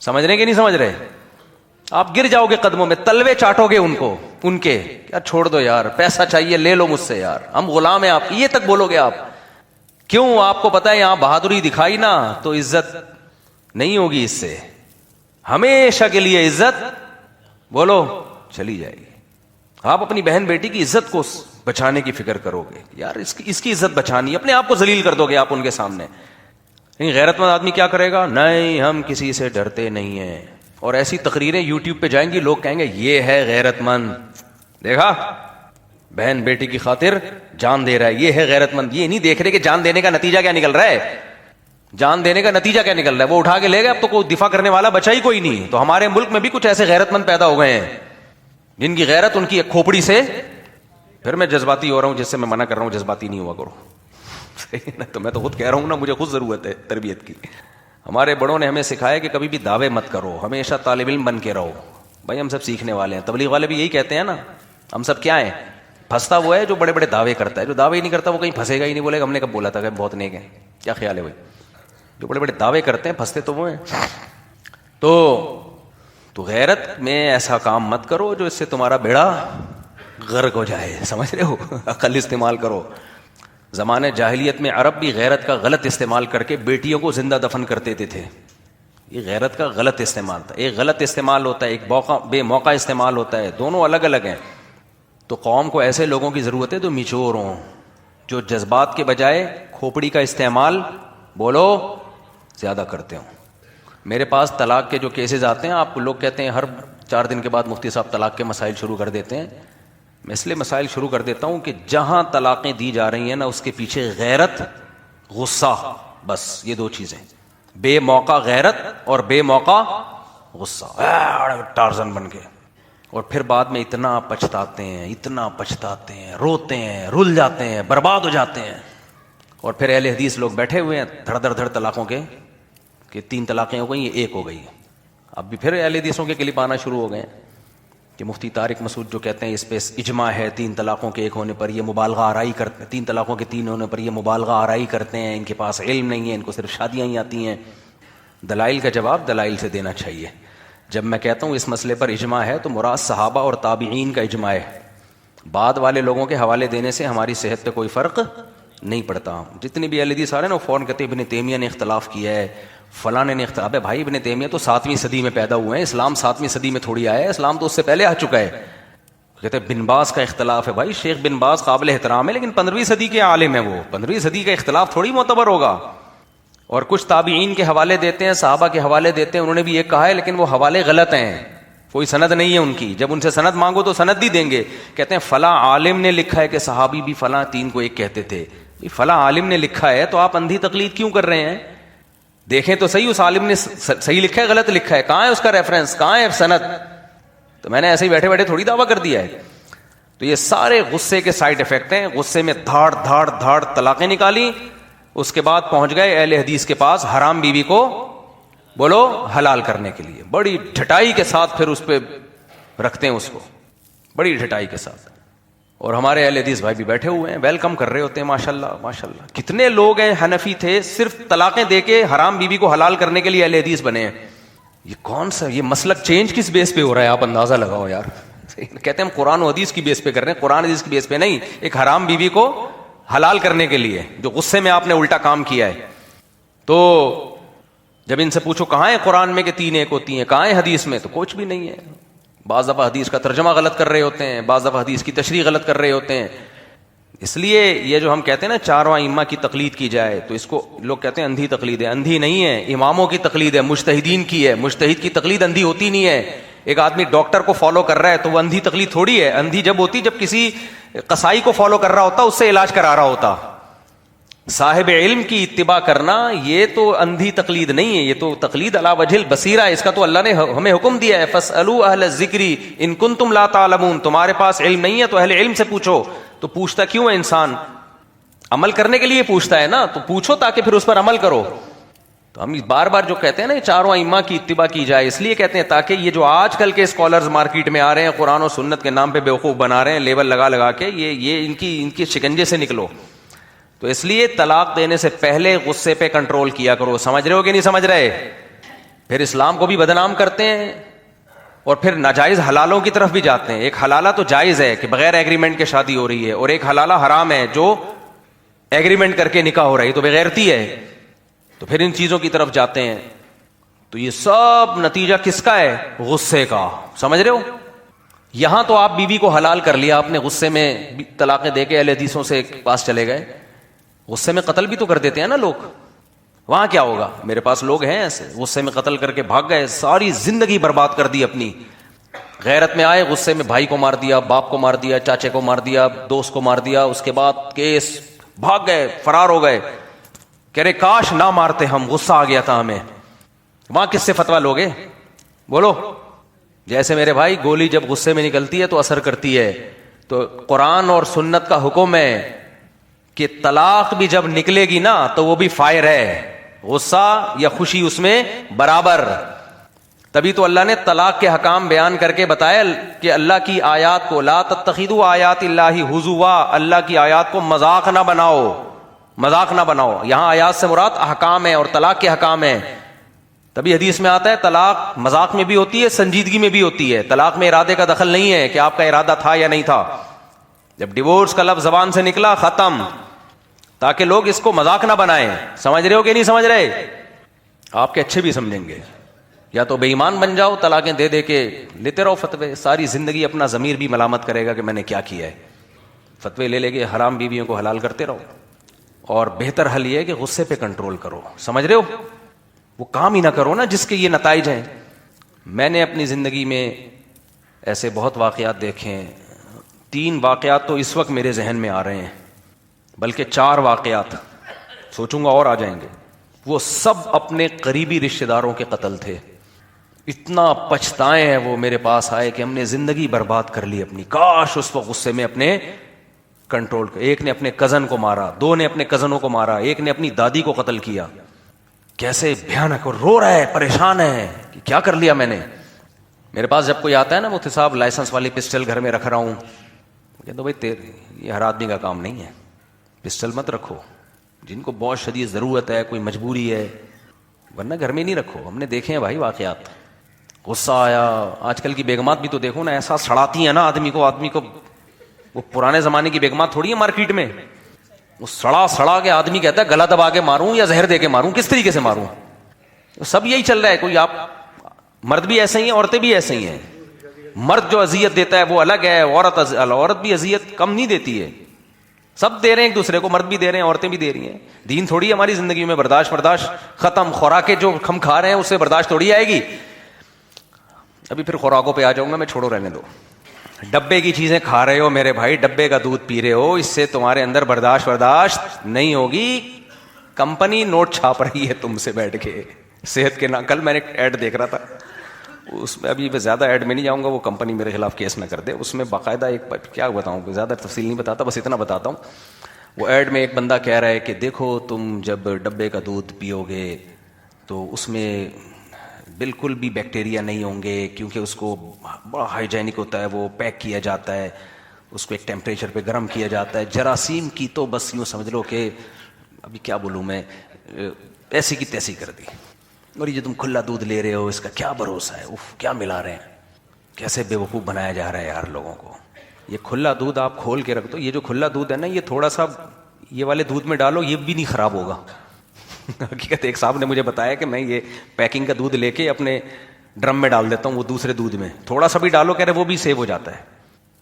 سمجھ رہے کہ نہیں سمجھ رہے؟ آپ گر جاؤ گے قدموں میں، تلوے چاٹو گے ان کو، ان کے یار چھوڑ دو یار، پیسہ چاہیے لے لو مجھ سے یار، ہم غلام ہیں آپ، یہ تک بولو گے آپ. کیوں؟ آپ کو پتا ہے یہاں بہادری دکھائی نا تو عزت نہیں ہوگی، اس سے ہمیشہ کے لیے عزت بولو چلی جائے گی. آپ اپنی بہن بیٹی کی عزت کو بچانے کی فکر کرو گے، یار اس کی عزت بچانی، اپنے آپ کو ذلیل کر دو گے آپ ان کے سامنے. نہیں، غیرت مند آدمی کیا کرے گا؟ نہیں ہم کسی سے ڈرتے نہیں ہیں. اور ایسی تقریریں یوٹیوب پہ جائیں گی، لوگ کہیں گے یہ ہے غیرت مند، دیکھا بہن بیٹی کی خاطر جان دے رہا ہے، یہ ہے غیرت مند. یہ نہیں دیکھ رہے کہ جان دینے کا نتیجہ کیا نکل رہا ہے، جان دینے کا نتیجہ کیا نکل رہا ہے. وہ اٹھا کے لے گئے، اب تو کوئی دفاع کرنے والا بچا ہی کوئی نہیں. تو ہمارے ملک میں بھی کچھ ایسے غیرت مند پیدا ہو گئے ہیں جن کی غیرت ان کی ایک کھوپڑی سے. پھر میں جذباتی ہو رہا ہوں، جس سے میں منع کر رہا ہوں جذباتی نہیں ہوا کرو. تو میں تو خود کہہ رہا ہوں نا، مجھے خود ضرورت ہے تربیت کی. ہمارے بڑوں نے ہمیں سکھایا کہ کبھی بھی دعوے مت کرو، ہمیشہ طالب علم بن کے رہو. بھائی ہم سب سیکھنے والے ہیں، تبلیغ والے بھی یہی کہتے ہیں نا. ہم سب کیا ہیں؟ پھنستا وہ ہے جو بڑے بڑے دعوے کرتا ہے، جو دعوے ہی نہیں کرتا وہ کہیں پھنسے گا ہی نہیں. بولے گا ہم نے کب بولا تھا کہ بہت نیک ہیں. کیا خیال ہے بھائی؟ جو بڑے بڑے دعوے کرتے ہیں پھنستے تو وہ ہیں. تو غیرت میں ایسا کام مت کرو جو اس سے تمہارا بیڑا غرق ہو جائے. سمجھ رہے ہو؟ عقل استعمال کرو. زمانے جاہلیت میں عرب بھی غیرت کا غلط استعمال کر کے بیٹیوں کو زندہ دفن کر دیتے تھے. یہ غیرت کا غلط استعمال تھا. ایک غلط استعمال ہوتا ہے، ایک بے موقع استعمال ہوتا ہے، دونوں الگ الگ ہیں. تو قوم کو ایسے لوگوں کی ضرورت ہے جو میچور ہوں، جو جذبات کے بجائے کھوپڑی کا استعمال بولو زیادہ کرتے ہوں. میرے پاس طلاق کے جو کیسز آتے ہیں، آپ لوگ کہتے ہیں ہر 4 دن کے بعد مفتی صاحب طلاق کے مسائل شروع کر دیتے ہیں. میں اس لیے مسائل شروع کر دیتا ہوں کہ جہاں طلاقیں دی جا رہی ہیں نا، اس کے پیچھے غیرت، غصہ، بس یہ 2 چیزیں. بے موقع غیرت اور بے موقع غصہ، ٹارزن بن کے. اور پھر بعد میں اتنا پچھتاتے ہیں، روتے ہیں، رل جاتے ہیں، برباد ہو جاتے ہیں. اور پھر اہل حدیث لوگ بیٹھے ہوئے ہیں دھڑ دھڑ دھڑ طلاقوں کے، کہ 3 طلاقیں ہو گئی، 1 ہو گئی. اب بھی پھر اہل حدیثوں کے کلپ آنا شروع ہو گئے ہیں کہ مفتی طارق مسعود جو کہتے ہیں اس پہ اجماع ہے 3 طلاقوں کے ایک ہونے پر یہ مبالغہ آرائی کرتے ہیں، 3 طلاقوں کے 3 ہونے پر یہ مبالغہ آرائی کرتے ہیں، ان کے پاس علم نہیں ہے، ان کو صرف شادیاں ہی آتی ہیں. دلائل کا جواب دلائل سے دینا چاہیے. جب میں کہتا ہوں اس مسئلے پر اجماع ہے تو مراد صحابہ اور تابعین کا اجماع ہے. بعد والے لوگوں کے حوالے دینے سے ہماری صحت پہ کوئی فرق نہیں پڑتا. جتنے بھی اہل حدیث آ رہے ہیں نا فوراً کہتے ہیں ابن تیمیہ نے اختلاف کیا ہے، فلاں نے اختلاف ہے. بھائی ابن تیمیہ تو 7ویں صدی میں پیدا ہوئے ہیں، اسلام 7ویں صدی میں تھوڑی آیا ہے، اسلام تو اس سے پہلے آ چکا ہے. کہتے ہیں بن باز کا اختلاف ہے. بھائی شیخ بن باز قابل احترام ہے لیکن 15ویں صدی کے عالم ہے، وہ 15ویں صدی کا اختلاف تھوڑی معتبر ہوگا. اور کچھ تابعین کے حوالے دیتے ہیں، صحابہ کے حوالے دیتے ہیں، انہوں نے بھی یہ کہا ہے لیکن وہ حوالے غلط ہیں، کوئی سند نہیں ہے ان کی. جب ان سے سند مانگو تو سند بھی دیں گے. کہتے ہیں فلاں عالم نے لکھا ہے کہ صحابی بھی فلاں 3 کو 1 کہتے تھے. فلاں عالم نے لکھا ہے تو آپ اندھی تقلید کیوں کر رہے ہیں؟ دیکھیں تو صحیح اس عالم نے صحیح لکھا ہے غلط لکھا ہے، کہاں ہے اس کا ریفرنس، کہاں ہے سند؟ تو میں نے ایسے ہی بیٹھے بیٹھے تھوڑی دعویٰ کر دیا ہے. تو یہ سارے غصے کے سائیڈ افیکٹ ہیں. غصے میں دھاڑ دھاڑ دھاڑ طلاقیں نکالی، اس کے بعد پہنچ گئے اہل حدیث کے پاس حرام بیوی کو بولو حلال کرنے کے لیے. بڑی ڈھٹائی کے ساتھ پھر اس پہ رکھتے ہیں اس کو، بڑی ڈھٹائی کے ساتھ. اور ہمارے اہل حدیث بھائی بھی بیٹھے ہوئے ہیں، ویلکم کر رہے ہوتے ہیں. ماشاءاللہ ماشاءاللہ. کتنے لوگ ہیں حنفی تھے صرف طلاقیں دے کے حرام بیوی کو حلال کرنے کے لیے اہل حدیث بنے ہیں. یہ کون سا یہ مسلک چینج کس بیس پہ ہو رہا ہے؟ آپ اندازہ لگاؤ یار. کہتے ہیں ہم قرآن و حدیث کی بیس پہ کر رہے ہیں، قرآن حدیث کی بیس پہ نہیں، ایک حرام بیوی کو حلال کرنے کے لیے. جو غصے میں آپ نے الٹا کام کیا ہے. تو جب ان سے پوچھو کہاں ہے قرآن میں کہ 3 1 ہوتی ہیں، کہاں ہے حدیث میں، تو کچھ بھی نہیں ہے. بعض دفعہ حدیث کا ترجمہ غلط کر رہے ہوتے ہیں، بعض دفعہ حدیث کی تشریح غلط کر رہے ہوتے ہیں. اس لیے یہ جو ہم کہتے ہیں نا 4 ائمہ کی تقلید کی جائے تو اس کو لوگ کہتے ہیں اندھی تقلید ہے. اندھی نہیں ہے، اماموں کی تقلید ہے، مجتہدین کی ہے. مجتہد کی تقلید اندھی ہوتی نہیں ہے. ایک آدمی ڈاکٹر کو فالو کر رہا ہے تو وہ اندھی تقلید تھوڑی ہے. اندھی جب ہوتی جب کسی قصائی کو فالو کر رہا ہوتا، اس سے علاج کرا رہا ہوتا. صاحب علم کی اتباع کرنا یہ تو اندھی تقلید نہیں ہے، یہ تو تقلید علی وجہ البصیرہ ہے. اس کا تو اللہ نے ہمیں حکم دیا ہے فاسألوا اہل الذکر ان کنتم لا تعلمون. تمہارے پاس علم نہیں ہے تو اہل علم سے پوچھو. تو پوچھتا کیوں ہے انسان؟ عمل کرنے کے لیے پوچھتا ہے نا، تو پوچھو تاکہ پھر اس پر عمل کرو. تو ہم بار بار جو کہتے ہیں نا 4 ائمہ کی اتباع کی جائے، اس لیے کہتے ہیں تاکہ یہ جو آج کل کے اسکالرز مارکیٹ میں آ رہے ہیں قرآن و سنت کے نام پہ بیوقوف بنا رہے ہیں لیبل لگا لگا کے، یہ ان کی شکنجے سے نکلو. تو اس لیے طلاق دینے سے پہلے غصے پہ کنٹرول کیا کرو. سمجھ رہے ہو کہ نہیں سمجھ رہے؟ پھر اسلام کو بھی بدنام کرتے ہیں اور پھر ناجائز حلالوں کی طرف بھی جاتے ہیں. ایک حلالہ تو جائز ہے کہ بغیر ایگریمنٹ کے شادی ہو رہی ہے، اور ایک حلالہ حرام ہے جو ایگریمنٹ کر کے نکاح ہو رہی ہے، تو بغیرتی ہے. تو پھر ان چیزوں کی طرف جاتے ہیں. تو یہ سب نتیجہ کس کا ہے؟ غصے کا. سمجھ رہے ہو؟ یہاں تو آپ بیوی کو حلال کر لیا، آپ نے غصے میں طلاقیں دے کے اہل حدیثوں سے پاس چلے گئے. غصے میں قتل بھی تو کر دیتے ہیں نا لوگ. وہاں کیا ہوگا؟ میرے پاس لوگ ہیں ایسے غصے میں قتل کر کے بھاگ گئے، ساری زندگی برباد کر دی اپنی. غیرت میں آئے، غصے میں بھائی کو مار دیا، باپ کو مار دیا، چاچے کو مار دیا، دوست کو مار دیا. اس کے بعد کیس، بھاگ گئے، فرار ہو گئے. کہہ رہے کاش نہ مارتے، ہم غصہ آ گیا تھا ہمیں. وہاں کس سے فتویٰ لوگے؟ بولو. جیسے میرے بھائی گولی جب غصے میں نکلتی ہے تو اثر کرتی ہے. تو قرآن اور سنت کا حکم ہے کہ طلاق بھی جب نکلے گی نا تو وہ بھی فائر ہے، غصہ یا خوشی اس میں برابر. تبھی تو اللہ نے طلاق کے حکام بیان کر کے بتایا کہ اللہ کی آیات کو لا تتخذوا آیات اللہ ہزوا، اللہ کی آیات کو مذاق نہ بناؤ، مذاق نہ بناؤ. یہاں آیات سے مراد احکام ہے اور طلاق کے حکام ہیں. تبھی حدیث میں آتا ہے طلاق مذاق میں بھی ہوتی ہے، سنجیدگی میں بھی ہوتی ہے. طلاق میں ارادے کا دخل نہیں ہے کہ آپ کا ارادہ تھا یا نہیں تھا. جب ڈیورس کا لفظ زبان سے نکلا ختم، تاکہ لوگ اس کو مذاق نہ بنائیں. سمجھ رہے ہو کہ نہیں سمجھ رہے؟ آپ کے اچھے بھی سمجھیں گے. یا تو بے ایمان بن جاؤ، طلاقیں دے دے کے لیتے رہو فتوے، ساری زندگی اپنا ضمیر بھی ملامت کرے گا کہ میں نے کیا کیا ہے. فتوے لے لے کے حرام بیویوں کو حلال کرتے رہو. اور بہتر حل یہ ہے کہ غصے پہ کنٹرول کرو. سمجھ رہے ہو؟ وہ کام ہی نہ کرو نا جس کے یہ نتائج ہیں. میں نے اپنی زندگی میں ایسے بہت واقعات دیکھے ہیں. 3 واقعات تو اس وقت میرے ذہن میں آ رہے ہیں، بلکہ 4 واقعات سوچوں گا اور آ جائیں گے. وہ سب اپنے قریبی رشتہ داروں کے قتل تھے. اتنا پچھتائے ہیں وہ میرے پاس آئے کہ ہم نے زندگی برباد کر لی اپنی. کاش اس وقت غصے میں اپنے کنٹرول کر. ایک نے اپنے کزن کو مارا، 2 نے اپنے کزنوں کو مارا، ایک نے اپنی دادی کو قتل کیا. کیسے بھیانک، اور رو رہا ہے، پریشان ہے کہ کیا کر لیا میں نے. میرے پاس جب کوئی آتا ہے نا مفتی صاحب لائسنس والی پسٹل گھر میں رکھ رہا ہوں، کہتا بھائی یہ ہر آدمی کا کام نہیں ہے، پسٹل مت رکھو، جن کو بہت شدید ضرورت ہے، کوئی مجبوری ہے، ورنہ گھر میں نہیں رکھو۔ ہم نے دیکھے ہیں بھائی واقعات، غصہ آیا، آج کل کی بیگمات بھی تو دیکھو نا، ایسا سڑاتی ہیں نا آدمی کو، وہ پرانے زمانے کی بیگمات تھوڑی ہے مارکیٹ میں، وہ سڑا کے آدمی کہتا ہے گلا دبا کے ماروں یا زہر دے کے ماروں، کس طریقے سے ماروں؟ سب یہی چل رہا ہے، کوئی آپ مرد بھی ایسے ہی ہیں، عورتیں بھی ایسے ہی ہیں۔ مرد جو اذیت دیتا ہے وہ الگ ہے، عورت بھی اذیت کم نہیں دیتی ہے، سب دے رہے ہیں ایک دوسرے کو، مرد بھی دے رہے ہیں، عورتیں بھی دے رہی ہیں۔ دین تھوڑی ہماری زندگی میں برداشت ختم، خوراکیں جو ہم کھا رہے ہیں اس سے برداشت تھوڑی آئے گی۔ ابھی پھر خوراکوں پہ آ جاؤں گا میں، چھوڑو رہنے دو۔ ڈبے کی چیزیں کھا رہے ہو میرے بھائی، ڈبے کا دودھ پی رہے ہو، اس سے تمہارے اندر برداشت نہیں ہوگی۔ کمپنی نوٹ چھاپ رہی ہے تم سے بیٹھ کے صحت کے نام۔ کل میں نے ایک ایڈ دیکھ رہا تھا، اس میں ابھی زیادہ ایڈ میں نہیں جاؤں گا، وہ کمپنی میرے خلاف کیس نہ کر دے۔ اس میں باقاعدہ ایک کیا بتاؤں، زیادہ تفصیل نہیں بتاتا، بس اتنا بتاتا ہوں۔ وہ ایڈ میں ایک بندہ کہہ رہا ہے کہ دیکھو تم جب ڈبے کا دودھ پیو گے تو اس میں بالکل بھی بیکٹیریا نہیں ہوں گے، کیونکہ اس کو بڑا ہائیجینک ہوتا ہے، وہ پیک کیا جاتا ہے، اس کو ایک ٹیمپریچر پہ گرم کیا جاتا ہے۔ جراثیم کی تو بس یوں سمجھ لو کہ ابھی کیا بولوں میں، ایسی کی تیسی کر دی۔ اور یہ تم کھلا دودھ لے رہے ہو، اس کا کیا بھروسہ ہے؟ اف، کیا ملا رہے ہیں، کیسے بیوقوف بنایا جا رہا ہے یار لوگوں کو۔ یہ کھلا دودھ آپ کھول کے رکھ دو، یہ جو کھلا دودھ ہے نا، یہ تھوڑا سا یہ والے دودھ میں ڈالو، یہ بھی نہیں خراب ہوگا۔ حقیقت ایک صاحب نے مجھے بتایا کہ میں یہ پیکنگ کا دودھ لے کے اپنے ڈرم میں ڈال دیتا ہوں، وہ دوسرے دودھ میں تھوڑا سا بھی ڈالو، کہہ رہے وہ بھی سیو ہو جاتا ہے۔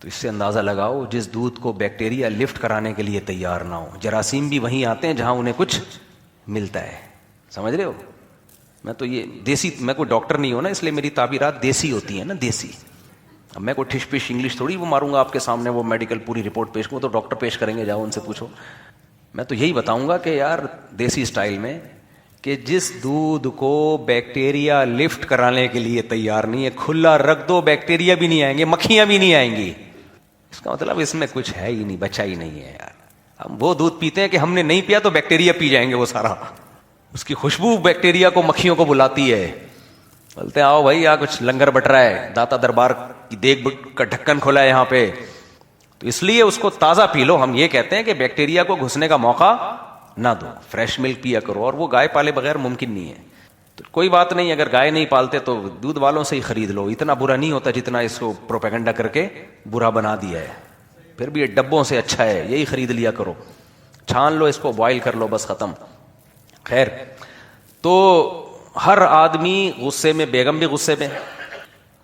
تو اس سے اندازہ لگاؤ، جس دودھ کو بیکٹیریا لفٹ کرانے کے لیے تیار نہ ہو، جراثیم بھی وہیں آتے ہیں جہاں انہیں کچھ ملتا ہے۔ سمجھ رہے ہو؟ میں تو یہ دیسی، میں کوئی ڈاکٹر نہیں ہوں نا، اس لیے میری تعبیرات دیسی ہوتی ہیں نا، دیسی۔ اب میں کوئی ٹھش پش انگلش تھوڑی وہ ماروں گا آپ کے سامنے، وہ میڈیکل پوری رپورٹ پیش کروں تو ڈاکٹر پیش کریں گے، جاؤ ان سے پوچھو۔ میں تو یہی بتاؤں گا کہ یار دیسی اسٹائل میں، کہ جس دودھ کو بیکٹیریا لفٹ کرانے کے لیے تیار نہیں ہے، کھلا رکھ دو، بیکٹیریا بھی نہیں آئیں گے، مکھیاں بھی نہیں آئیں گی۔ اس کا مطلب اس میں کچھ ہے ہی نہیں، بچا ہی نہیں ہے یار۔ ہم وہ دودھ پیتے ہیں کہ ہم نے نہیں پیا تو بیکٹیریا پی جائیں گے وہ سارا، اس کی خوشبو بیکٹیریا کو، مکھیوں کو بلاتی ہے۔ بولتے ہیں آؤ بھائی، کچھ لنگر بٹ رہا ہے، داتا دربار کی دیگ کا ڈھکن کھولا ہے یہاں پہ، تو اس لیے اس کو تازہ پی لو۔ ہم یہ کہتے ہیں کہ بیکٹیریا کو گھسنے کا موقع نہ دو، فریش ملک پیا کرو، اور وہ گائے پالے بغیر ممکن نہیں ہے۔ تو کوئی بات نہیں، اگر گائے نہیں پالتے تو دودھ والوں سے ہی خرید لو، اتنا برا نہیں ہوتا جتنا اس کو پروپیگنڈا کر کے برا بنا دیا ہے۔ پھر بھی یہ ڈبوں سے اچھا ہے، یہی خرید لیا کرو، چھان لو اس کو، بوائل کر لو، بس ختم۔ خیر، تو ہر آدمی غصے میں، بیگم بھی غصے میں،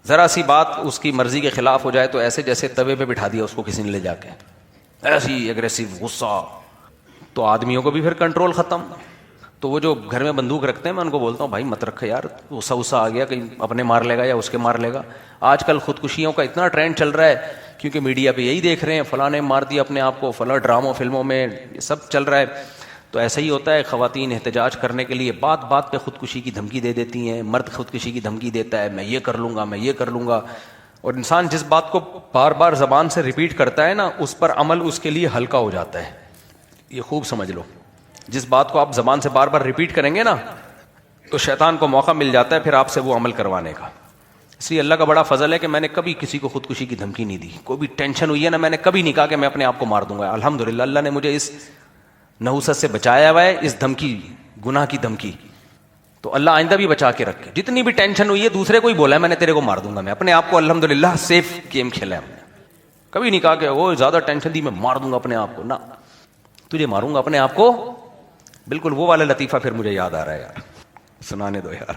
ذرا سی بات اس کی مرضی کے خلاف ہو جائے تو ایسے جیسے توے پہ بٹھا دیا اس کو کسی نے لے جا کے، ایسی ایگریسو غصہ، تو آدمیوں کو بھی پھر کنٹرول ختم۔ تو وہ جو گھر میں بندوق رکھتے ہیں، میں ان کو بولتا ہوں بھائی مت رکھے یار، غصہ آ گیا کہیں اپنے مار لے گا یا اس کے مار لے گا۔ آج کل خودکشیوں کا اتنا ٹرینڈ چل رہا ہے، کیونکہ میڈیا پہ یہی دیکھ رہے ہیں، فلاں نے مار دیا اپنے آپ کو، فلاں ڈراموں فلموں میں یہ سب چل رہا ہے۔ تو ایسا ہی ہوتا ہے، خواتین احتجاج کرنے کے لیے بات بات پہ خودکشی کی دھمکی دے دیتی ہیں، مرد خودکشی کی دھمکی دیتا ہے، میں یہ کر لوں گا، میں یہ کر لوں گا۔ اور انسان جس بات کو بار بار زبان سے ریپیٹ کرتا ہے نا، اس پر عمل اس کے لیے ہلکا ہو جاتا ہے۔ یہ خوب سمجھ لو، جس بات کو آپ زبان سے بار بار ریپیٹ کریں گے نا، تو شیطان کو موقع مل جاتا ہے پھر آپ سے وہ عمل کروانے کا۔ اس لیے اللہ کا بڑا فضل ہے کہ میں نے کبھی کسی کو خودکشی کی دھمکی نہیں دی، کوئی بھی ٹینشن ہوئی ہے نا، میں نے کبھی نہیں کہا کہ میں اپنے آپ کو مار دوں گا۔ الحمدللہ اللہ نے مجھے اس نحوست سے بچایا ہوا ہے، اس دھمکی، گناہ کی دھمکی۔ تو اللہ آئندہ بھی بچا کے رکھے۔ جتنی بھی ٹینشن ہوئی ہے، دوسرے کو ہی بولا ہے میں نے تیرے کو مار دوں گا، میں اپنے آپ کو الحمدللہ سیف گیم کھیلا ہے ہم نے۔ کبھی نہیں کہا کہ وہ زیادہ ٹینشن دی میں مار دوں گا اپنے آپ کو، نہ، تجھے ماروں گا اپنے آپ کو۔ بالکل وہ والا لطیفہ پھر مجھے یاد آ رہا ہے یار، سنانے دو یار۔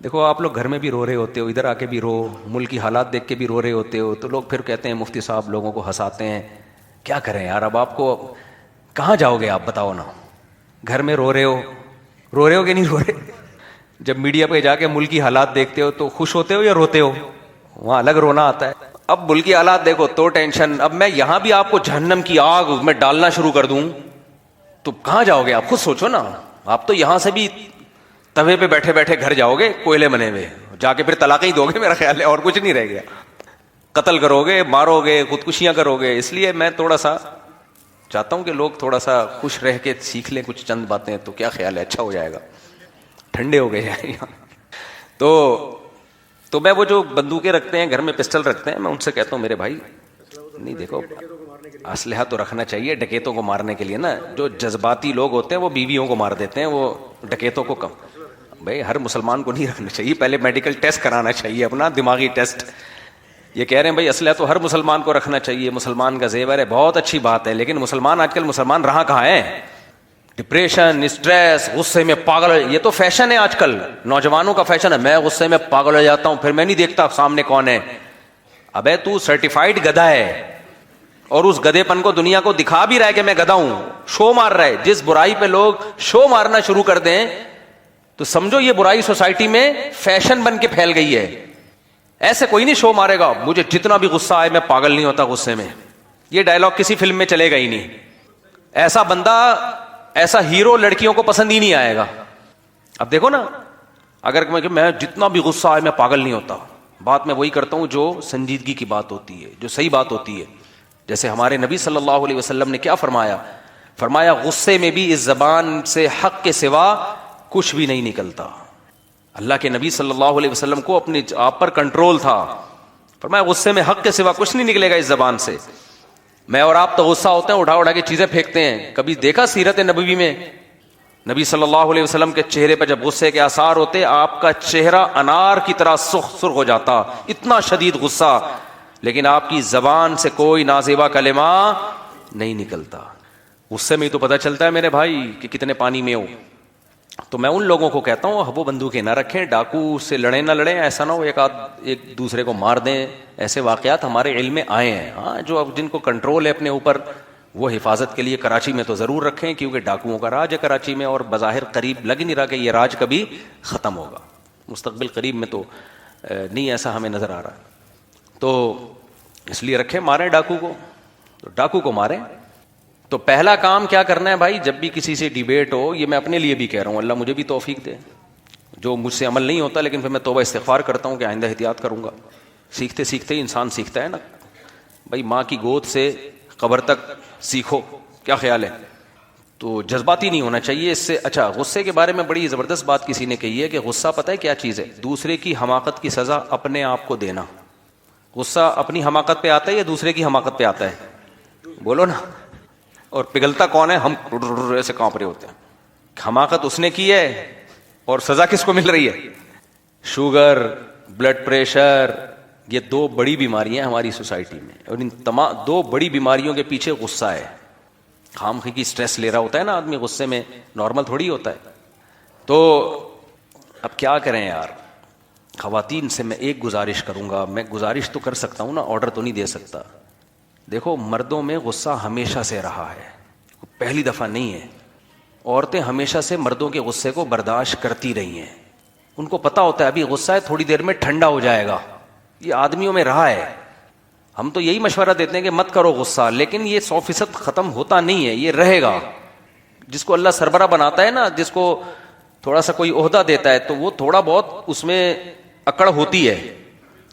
دیکھو آپ لوگ گھر میں بھی رو رہے ہوتے ہو، ادھر آ کے بھی رو، ملک کی حالات دیکھ کے بھی رو رہے ہوتے ہو، تو لوگ پھر کہتے ہیں مفتی صاحب لوگوں کو ہنساتے ہیں۔ کیا کریں یار، اب آپ کو کہاں جاؤ گے آپ بتاؤ نا؟ گھر میں رو رہے ہو کہ نہیں رو رہے؟ جب میڈیا پہ جا کے ملک کی حالات دیکھتے ہو تو خوش ہوتے ہو یا روتے ہو؟ وہاں الگ رونا آتا ہے۔ اب ملک کی حالات دیکھو تو ٹینشن، اب میں یہاں بھی آپ کو جہنم کی آگ میں ڈالنا شروع کر دوں تو کہاں جاؤ گے آپ؟ خود سوچو نا، آپ تو یہاں سے بھی توے پہ بیٹھے بیٹھے گھر جاؤ گے، کوئلے بنے ہوئے، جا کے پھر طلاقیں ہی دو گے میرا خیال ہے، اور کچھ نہیں رہ گیا۔ قتل کرو گے، مارو گے، خودکشیاں کرو گے۔ اس لیے میں تھوڑا سا چاہتا ہوں کہ لوگ تھوڑا سا خوش رہ کے سیکھ لیں کچھ چند باتیں، تو کیا خیال ہے، اچھا ہو جائے گا، ٹھنڈے ہو گئے ہیں یہاں۔ تو تو میں وہ جو بندوقیں رکھتے ہیں گھر میں پسٹل رکھتے ہیں میں ان سے کہتا ہوں میرے بھائی نہیں دیکھو اسلحہ تو رکھنا چاہیے ڈکیتوں کو مارنے کے لیے نا. جو جذباتی لوگ ہوتے ہیں وہ بیویوں کو مار دیتے ہیں, وہ ڈکیتوں کو کم. بھائی ہر مسلمان کو نہیں رکھنا چاہیے, پہلے میڈیکل ٹیسٹ کرانا چاہیے اپنا, دماغی ٹیسٹ. یہ کہہ رہے ہیں بھائی اسلحہ تو ہر مسلمان کو رکھنا چاہیے, مسلمان کا زیور ہے, بہت اچھی بات ہے, لیکن مسلمان آج کل مسلمان رہا کہاں ہے؟ ڈپریشن, اسٹریس, غصے میں پاگل, یہ تو فیشن ہے آج کل, نوجوانوں کا فیشن ہے. میں غصے میں پاگل ہو جاتا ہوں, پھر میں نہیں دیکھتا سامنے کون ہے. ابے تو سرٹیفائڈ گدھا ہے, اور اس گدھے پن کو دنیا کو دکھا بھی رہا ہے کہ میں گدھا ہوں, شو مار رہا ہے. جس برائی پہ لوگ شو مارنا شروع کر دیں تو سمجھو یہ برائی سوسائٹی میں فیشن بن کے پھیل گئی ہے. ایسے کوئی نہیں شو مارے گا مجھے جتنا بھی غصہ آئے میں پاگل نہیں ہوتا غصے میں, یہ ڈائلاگ کسی فلم میں چلے گا ہی نہیں. ایسا بندہ, ایسا ہیرو لڑکیوں کو پسند ہی نہیں آئے گا. اب دیکھو نا, اگر میں جتنا بھی غصہ آئے میں پاگل نہیں ہوتا, بات میں وہی کرتا ہوں جو سنجیدگی کی بات ہوتی ہے, جو صحیح بات ہوتی ہے. جیسے ہمارے نبی صلی اللہ علیہ وسلم نے کیا فرمایا, فرمایا غصے میں بھی اس زبان سے حق کے سوا کچھ بھی نہیں نکلتا. اللہ کے نبی صلی اللہ علیہ وسلم کو اپنے آپ پر کنٹرول تھا, فرمایا غصے میں حق کے سوا کچھ نہیں نکلے گا اس زبان سے. میں اور آپ تو غصہ ہوتے ہیں, اٹھا اٹھا کے چیزیں پھینکتے ہیں. کبھی دیکھا سیرت نبوی میں نبی صلی اللہ علیہ وسلم کے چہرے پہ جب غصے کے آثار ہوتے, آپ کا چہرہ انار کی طرح سرخ ہو جاتا, اتنا شدید غصہ, لیکن آپ کی زبان سے کوئی نازیبا کلمہ نہیں نکلتا. غصے میں ہی تو پتہ چلتا ہے میرے بھائی کہ کتنے پانی میں ہو. تو میں ان لوگوں کو کہتا ہوں وہ بندوقیں نہ رکھیں, ڈاکو سے لڑیں نہ لڑیں, ایسا نہ ہو ایک دوسرے کو مار دیں. ایسے واقعات ہمارے علم میں آئے ہیں. ہاں جو اب جن کو کنٹرول ہے اپنے اوپر وہ حفاظت کے لیے کراچی میں تو ضرور رکھیں, کیونکہ ڈاکوؤں کا راج ہے کراچی میں, اور بظاہر قریب لگ نہیں رہا کہ یہ راج کبھی ختم ہوگا. مستقبل قریب میں تو نہیں ایسا ہمیں نظر آ رہا. تو اس لیے رکھیں, ماریں ڈاکو کو, تو ڈاکو کو ماریں. تو پہلا کام کیا کرنا ہے بھائی, جب بھی کسی سے ڈیبیٹ ہو, یہ میں اپنے لیے بھی کہہ رہا ہوں, اللہ مجھے بھی توفیق دے, جو مجھ سے عمل نہیں ہوتا لیکن پھر میں توبہ استغفار کرتا ہوں کہ آئندہ احتیاط کروں گا. سیکھتے سیکھتے انسان سیکھتا ہے نا بھائی, ماں کی گود سے قبر تک سیکھو, کیا خیال ہے؟ تو جذباتی نہیں ہونا چاہیے اس سے. اچھا, غصے کے بارے میں بڑی زبردست بات کسی نے کہی ہے کہ غصہ پتہ ہے کیا چیز ہے؟ دوسرے کی حماقت کی سزا اپنے آپ کو دینا. غصہ اپنی حماقت پہ آتا ہے یا دوسرے کی حماقت پہ آتا ہے؟ بولو نا. اور پگھلتا کون ہے؟ ہم ایسے کانپ رہے ہوتے ہیں. حماقت اس نے کی ہے اور سزا کس کو مل رہی ہے؟ شوگر, بلڈ پریشر, یہ دو بڑی بیماریاں ہیں ہماری سوسائٹی میں, اور ان تمام دو بڑی بیماریوں کے پیچھے غصہ ہے. خامخواہ کی اسٹریس لے رہا ہوتا ہے نا آدمی غصے میں, نارمل تھوڑی ہوتا ہے. تو اب کیا کریں یار, خواتین سے میں ایک گزارش کروں گا. میں گزارش تو کر سکتا ہوں نا, آرڈر تو نہیں دے سکتا. دیکھو مردوں میں غصہ ہمیشہ سے رہا ہے, پہلی دفعہ نہیں ہے. عورتیں ہمیشہ سے مردوں کے غصے کو برداشت کرتی رہی ہیں. ان کو پتا ہوتا ہے ابھی غصہ ہے, تھوڑی دیر میں ٹھنڈا ہو جائے گا. یہ آدمیوں میں رہا ہے. ہم تو یہی مشورہ دیتے ہیں کہ مت کرو غصہ, لیکن یہ 100% ختم ہوتا نہیں ہے, یہ رہے گا. جس کو اللہ سربراہ بناتا ہے نا, جس کو تھوڑا سا کوئی عہدہ دیتا ہے, تو وہ تھوڑا بہت اس میں اکڑ ہوتی ہے.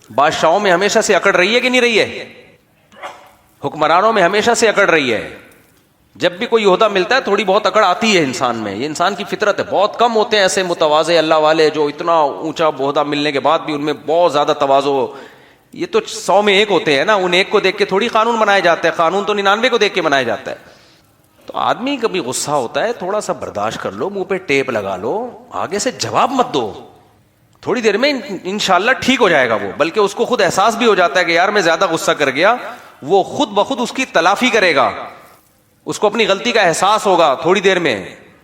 بادشاہوں میں ہمیشہ سے اکڑ رہی ہے کہ نہیں رہی ہے؟ حکمرانوں میں ہمیشہ سے اکڑ رہی ہے. جب بھی کوئی عہدہ ملتا ہے تھوڑی بہت اکڑ آتی ہے انسان میں, یہ انسان کی فطرت ہے. بہت کم ہوتے ہیں ایسے متواضع اللہ والے جو اتنا اونچا عہدہ ملنے کے بعد بھی ان میں بہت زیادہ تواضع ہو. یہ تو 100 میں 1 ہوتے ہیں نا, ان ایک کو دیکھ کے تھوڑی قانون بنایا جاتا ہے, قانون تو 99 کو دیکھ کے بنایا جاتا ہے. تو آدمی کبھی غصہ ہوتا ہے, تھوڑا سا برداشت کر لو, منہ پہ ٹیپ لگا لو, آگے سے جواب مت دو. تھوڑی دیر میں انشاءاللہ ٹھیک ہو جائے گا وہ, بلکہ اس کو خود احساس بھی ہو جاتا ہے کہ یار میں زیادہ غصہ کر گیا. وہ خود بخود اس کی تلافی کرے گا, اس کو اپنی غلطی کا احساس ہوگا تھوڑی دیر میں.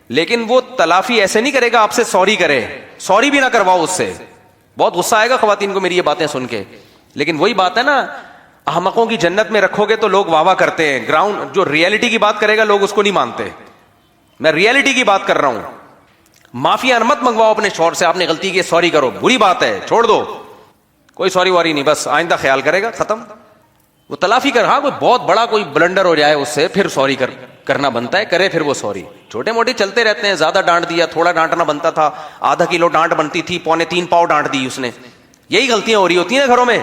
لیکن وہ تلافی ایسے نہیں کرے گا آپ سے سوری کرے, سوری بھی نہ کرواؤ اس سے. بہت غصہ آئے گا خواتین کو میری یہ باتیں سن کے, لیکن وہی بات ہے نا, احمقوں کی جنت میں رکھو گے تو لوگ واہ واہ کرتے ہیں. گراؤنڈ جو ریئلٹی کی بات کرے گا لوگ اس کو نہیں مانتے. میں ریئلٹی کی بات کر رہا ہوں. معافی مت منگواؤ اپنے شوہر سے, آپ نے غلطی کی, سوری کرو, بری بات ہے, چھوڑ دو, کوئی سوری واری نہیں, بس آئندہ خیال کرے گا, ختم. وہ تلافی کر, ہاں کوئی بہت بڑا کوئی بلنڈر ہو جائے اس سے پھر سوری کرنا بنتا ہے, کرے پھر وہ سوری. چھوٹے موٹے چلتے رہتے ہیں, زیادہ ڈانٹ دیا, تھوڑا ڈانٹنا بنتا تھا, آدھا کلو ڈانٹ بنتی تھی, 3.25 پاؤ ڈانٹ دی اس نے. یہی غلطیاں ہو رہی ہوتی ہیں گھروں میں.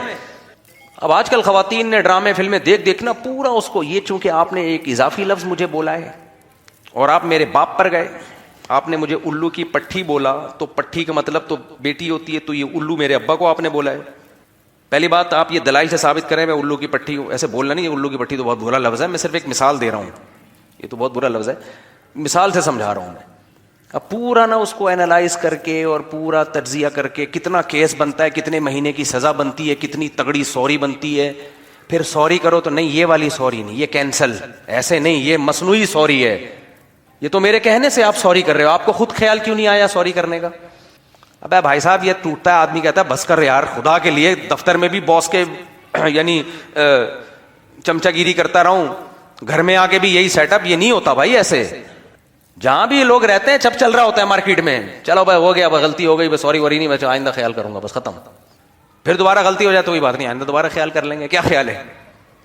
اب آج کل خواتین نے ڈرامے فلمیں دیکھنا پورا اس کو, یہ چونکہ آپ نے ایک اضافی لفظ مجھے بولا ہے اور آپ میرے باپ پر گئے, آپ نے مجھے الو کی پٹھی بولا تو پٹھی کا مطلب تو بیٹی ہوتی ہے, تو یہ الو میرے ابا کو آپ نے بولا ہے. پہلی بات آپ یہ دلائی سے ثابت کریں میں الو کی پٹھی ہوں, ایسے بولنا نہیں. الو کی پٹھی تو بہت برا لفظ ہے, میں صرف ایک مثال دے رہا ہوں, یہ تو بہت برا لفظ ہے, مثال سے سمجھا رہا ہوں میں. اب پورا نا اس کو اینالائز کر کے اور پورا تجزیہ کر کے کتنا کیس بنتا ہے, کتنے مہینے کی سزا بنتی ہے, کتنی تگڑی سوری بنتی ہے, پھر سوری کرو تو نہیں یہ والی سوری نہیں, یہ کینسل, ایسے نہیں, یہ مصنوعی سوری ہے. یہ تو میرے کہنے سے آپ سوری کر رہے ہو, آپ کو خود خیال کیوں نہیں آیا سوری کرنے کا؟ ابے بھائی صاحب یہ ٹوٹتا ہے آدمی کہتا ہے بس کر یار خدا کے لیے, دفتر میں بھی باس کے یعنی چمچا گیری کرتا رہوں, گھر میں آ کے بھی یہی سیٹ اپ, یہ نہیں ہوتا بھائی ایسے. جہاں بھی لوگ رہتے ہیں چل رہا ہوتا ہے مارکیٹ میں, چلو بھائی ہو گیا غلطی ہو گئی, بس سوری وری نہیں, میں آئندہ خیال کروں گا, بس ختم. پھر دوبارہ غلطی ہو جائے تو کوئی بات نہیں, آئندہ دوبارہ خیال کر لیں گے, کیا خیال ہے,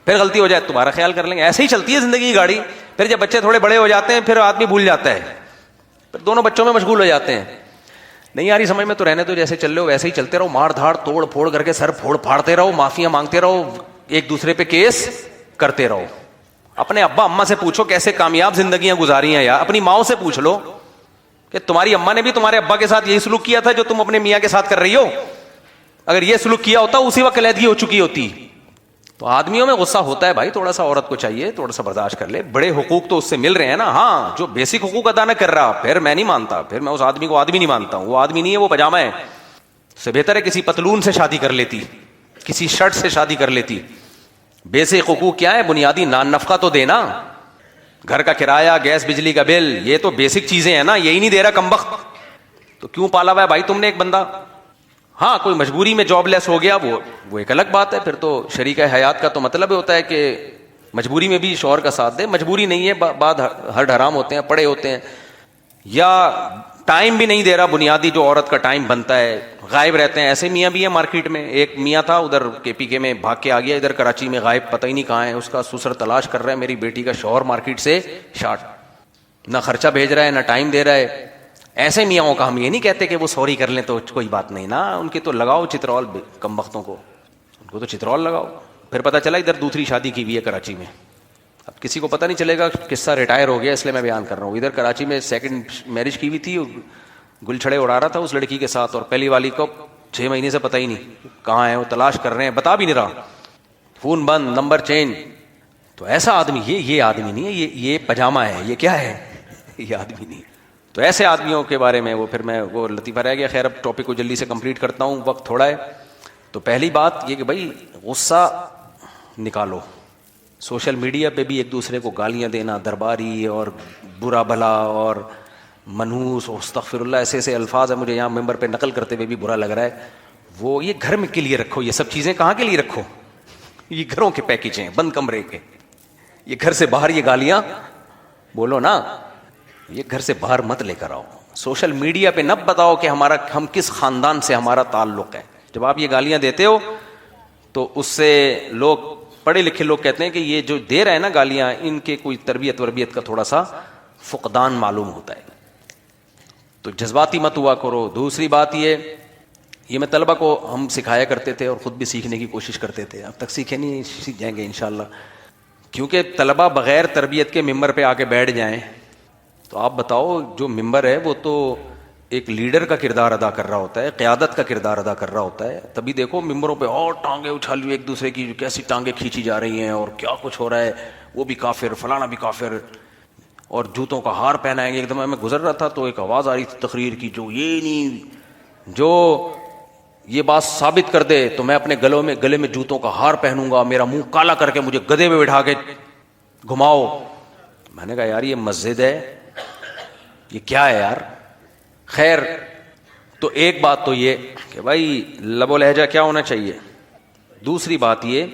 پھر غلطی ہو جائے تو دوبارہ خیال کر لیں گے. ایسے ہی چلتی ہے زندگی کی گاڑی. پھر جب بچے تھوڑے بڑے ہو جاتے ہیں پھر آدمی بھول جاتا ہے, پھر دونوں بچوں میں مشغول ہو جاتے ہیں. نہیں آ رہی سمجھ میں تو رہنے تو, جیسے چل رہے ہو ویسے ہی چلتے رہو, مار دھاڑ توڑ پھوڑ کر کے سر پھوڑ پھاڑتے رہو, معافیاں مانگتے رہو, ایک دوسرے پہ کیس کرتے رہو. اپنے ابا اماں سے پوچھو کیسے کامیاب زندگیاں گزاری ہیں, یا اپنی ماؤں سے پوچھ لو کہ تمہاری اماں نے بھی تمہارے ابا کے ساتھ یہی سلوک کیا تھا جو تم اپنے میاں کے ساتھ کر رہی ہو. اگر یہ سلوک کیا ہوتا اسی وقت علیحدگی ہو چکی ہوتی. تو آدمیوں میں غصہ ہوتا ہے بھائی, تھوڑا سا عورت کو چاہیے تھوڑا سا برداشت کر لے, بڑے حقوق تو اس سے مل رہے ہیں نا. ہاں جو بیسک حقوق ادا نہ کر رہا پھر میں نہیں مانتا, پھر میں اس آدمی کو آدمی نہیں مانتا ہوں. وہ آدمی نہیں ہے, وہ پجامہ ہے. اس سے بہتر ہے کسی پتلون سے شادی کر لیتی, کسی شرٹ سے شادی کر لیتی. بیسک حقوق کیا ہے؟ بنیادی نان نفقہ تو دینا, گھر کا کرایہ, گیس بجلی کا بل, یہ تو بیسک چیزیں ہیں نا. یہی نہیں دے رہا کمبخت, تو کیوں پالا ہوا ہے بھائی تم نے ایک بندہ؟ ہاں کوئی مجبوری میں جاب لیس ہو گیا وہ ایک الگ بات ہے, پھر تو شریک حیات کا تو مطلب ہوتا ہے کہ مجبوری میں بھی شوہر کا ساتھ دے. مجبوری نہیں ہے, بعد ہر حرام ہوتے ہیں, پڑے ہوتے ہیں, یا ٹائم بھی نہیں دے رہا, بنیادی جو عورت کا ٹائم بنتا ہے, غائب رہتے ہیں. ایسے میاں بھی ہیں مارکیٹ میں. ایک میاں تھا ادھر کے پی کے میں, بھاگ کے آ گیا ادھر کراچی میں, غائب, پتہ ہی نہیں کہاں ہے. اس کا سسر تلاش کر رہا ہے, میری بیٹی کا شوہر مارکیٹ سے شارٹ, نہ خرچہ بھیج رہا ہے نہ ٹائم دے رہا ہے. ایسے میاں کا ہم یہ نہیں کہتے کہ وہ سوری کر لیں تو کوئی بات نہیں نا, ان کے تو لگاؤ چترول کم بختوں کو, ان کو تو چترول لگاؤ. پھر پتہ چلا ادھر دوسری شادی کی ہوئی ہے کراچی میں. اب کسی کو پتہ نہیں چلے گا, قصہ ریٹائر ہو گیا اس لیے میں بیان کر رہا ہوں. ادھر کراچی میں سیکنڈ میرج کی ہوئی تھی, گل چھڑے اڑا رہا تھا اس لڑکی کے ساتھ, اور پہلی والی کو 6 مہینے سے پتہ ہی نہیں کہاں ہے, وہ تلاش کر رہے ہیں, بتا بھی نہیں رہا, فون بند, نمبر چینج. تو ایسا آدمی یہ آدمی نہیں ہے, یہ پجامہ ہے, یہ کیا ہے, یہ آدمی نہیں. تو ایسے آدمیوں کے بارے میں وہ پھر میں وہ لطیفہ رہ گیا. خیر اب ٹاپک کو جلدی سے کمپلیٹ کرتا ہوں, وقت تھوڑا ہے. تو پہلی بات یہ کہ بھائی غصہ نکالو. سوشل میڈیا پہ بھی ایک دوسرے کو گالیاں دینا, درباری اور برا بھلا اور منحوس, استغفر اللہ, ایسے الفاظ ہیں مجھے یہاں ممبر پہ نقل کرتے ہوئے بھی برا لگ رہا ہے. وہ یہ گھر میں کے لیے رکھو, یہ سب چیزیں کہاں کے لیے رکھو, یہ گھروں کے پیکج ہیں, بند کمرے کے. یہ گھر سے باہر یہ گالیاں بولو نا, یہ گھر سے باہر مت لے کر آؤ. سوشل میڈیا پہ نہ بتاؤ کہ ہم کس خاندان سے ہمارا تعلق ہے. جب آپ یہ گالیاں دیتے ہو تو اس سے لوگ, پڑھے لکھے لوگ کہتے ہیں کہ یہ جو دے رہے ہیں نا گالیاں, ان کے کوئی تربیت وربیت کا تھوڑا سا فقدان معلوم ہوتا ہے. تو جذباتی مت ہوا کرو. دوسری بات یہ میں طلبہ کو ہم سکھایا کرتے تھے اور خود بھی سیکھنے کی کوشش کرتے تھے. اب تک سیکھے نہیں, سیکھ جائیں گے انشاءاللہ. کیونکہ طلبہ بغیر تربیت کے ممبر پہ آ کے بیٹھ جائیں تو آپ بتاؤ, جو ممبر ہے وہ تو ایک لیڈر کا کردار ادا کر رہا ہوتا ہے, قیادت کا کردار ادا کر رہا ہوتا ہے. تبھی دیکھو ممبروں پہ اور ٹانگیں اچھالی ایک دوسرے کی, کیسی ٹانگیں کھینچی جا رہی ہیں اور کیا کچھ ہو رہا ہے, وہ بھی کافر, فلانا بھی کافر, اور جوتوں کا ہار پہنائیں گے. ایک دم میں گزر رہا تھا تو ایک آواز آ رہی تھی تقریر کی, جو یہ بات ثابت کر دے تو میں اپنے گلے میں جوتوں کا ہار پہنوں گا, میرا منہ کالا کر کے مجھے گدھے میں بٹھا کے گھماؤ. میں نے کہا یار یہ مسجد ہے, یہ کیا ہے یار. خیر تو ایک بات تو یہ کہ بھائی لب و لہجہ کیا ہونا چاہیے. دوسری بات یہ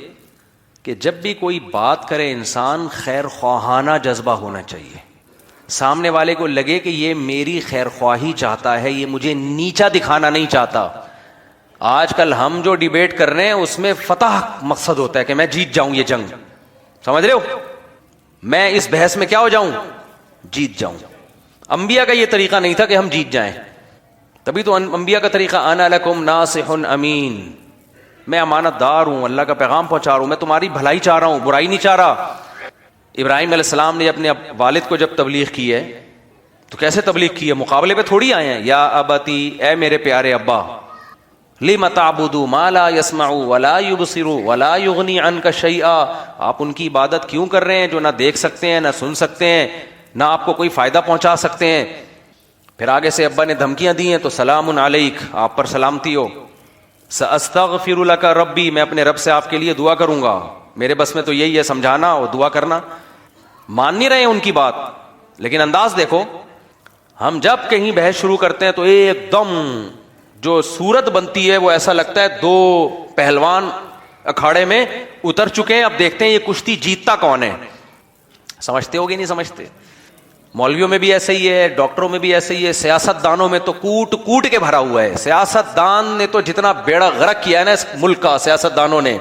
کہ جب بھی کوئی بات کرے انسان, خیر خواہانہ جذبہ ہونا چاہیے. سامنے والے کو لگے کہ یہ میری خیر خواہی چاہتا ہے, یہ مجھے نیچا دکھانا نہیں چاہتا. آج کل ہم جو ڈیبیٹ کر رہے ہیں اس میں فتح مقصد ہوتا ہے کہ میں جیت جاؤں یہ جنگ, سمجھ رہے ہو, میں اس بحث میں کیا ہو جاؤں, جیت جاؤں. انبیاء کا یہ طریقہ نہیں تھا کہ ہم جیت جائیں. تبھی تو انبیاء کا طریقہ انا لکم ناصح امین, میں امانت دار ہوں, اللہ کا پیغام پہنچا رہا ہوں, میں تمہاری بھلائی چاہ رہا ہوں, برائی نہیں چاہ رہا. ابراہیم علیہ السلام نے اپنے والد کو جب تبلیغ کی ہے تو کیسے تبلیغ کی ہے؟ مقابلے پہ تھوڑی آئے ہیں. یا ابتی، اے میرے پیارے ابا، لم تعبد ما لا يسمع ولا يبصر ولا يغني عنك شيئا، آپ ان کی عبادت کیوں کر رہے ہیں جو نہ دیکھ سکتے ہیں، نہ سن سکتے ہیں، نہ آپ کو کوئی فائدہ پہنچا سکتے ہیں. پھر آگے سے ابا نے دھمکیاں دی ہیں تو سلام علیک، آپ پر سلامتی ہو. ساستغفر لك ربی، میں اپنے رب سے آپ کے لیے دعا کروں گا. میرے بس میں تو یہی ہے، سمجھانا اور دعا کرنا. مان نہیں رہے ہیں ان کی بات، لیکن انداز دیکھو. ہم جب کہیں بحث شروع کرتے ہیں تو ایک دم جو صورت بنتی ہے وہ ایسا لگتا ہے دو پہلوان اکھاڑے میں اتر چکے ہیں، اب دیکھتے ہیں یہ کشتی جیتتا کون ہے. سمجھتے ہوگے نہیں سمجھتے؟ مولویوں میں بھی ایسے ہی ہے، ڈاکٹروں میں بھی ایسے ہی ہے، سیاست دانوں میں تو کوٹ کوٹ کے بھرا ہوا ہے. سیاست دان نے تو جتنا بیڑا غرق کیا ہے نا اس ملک کا، سیاست دانوں نے.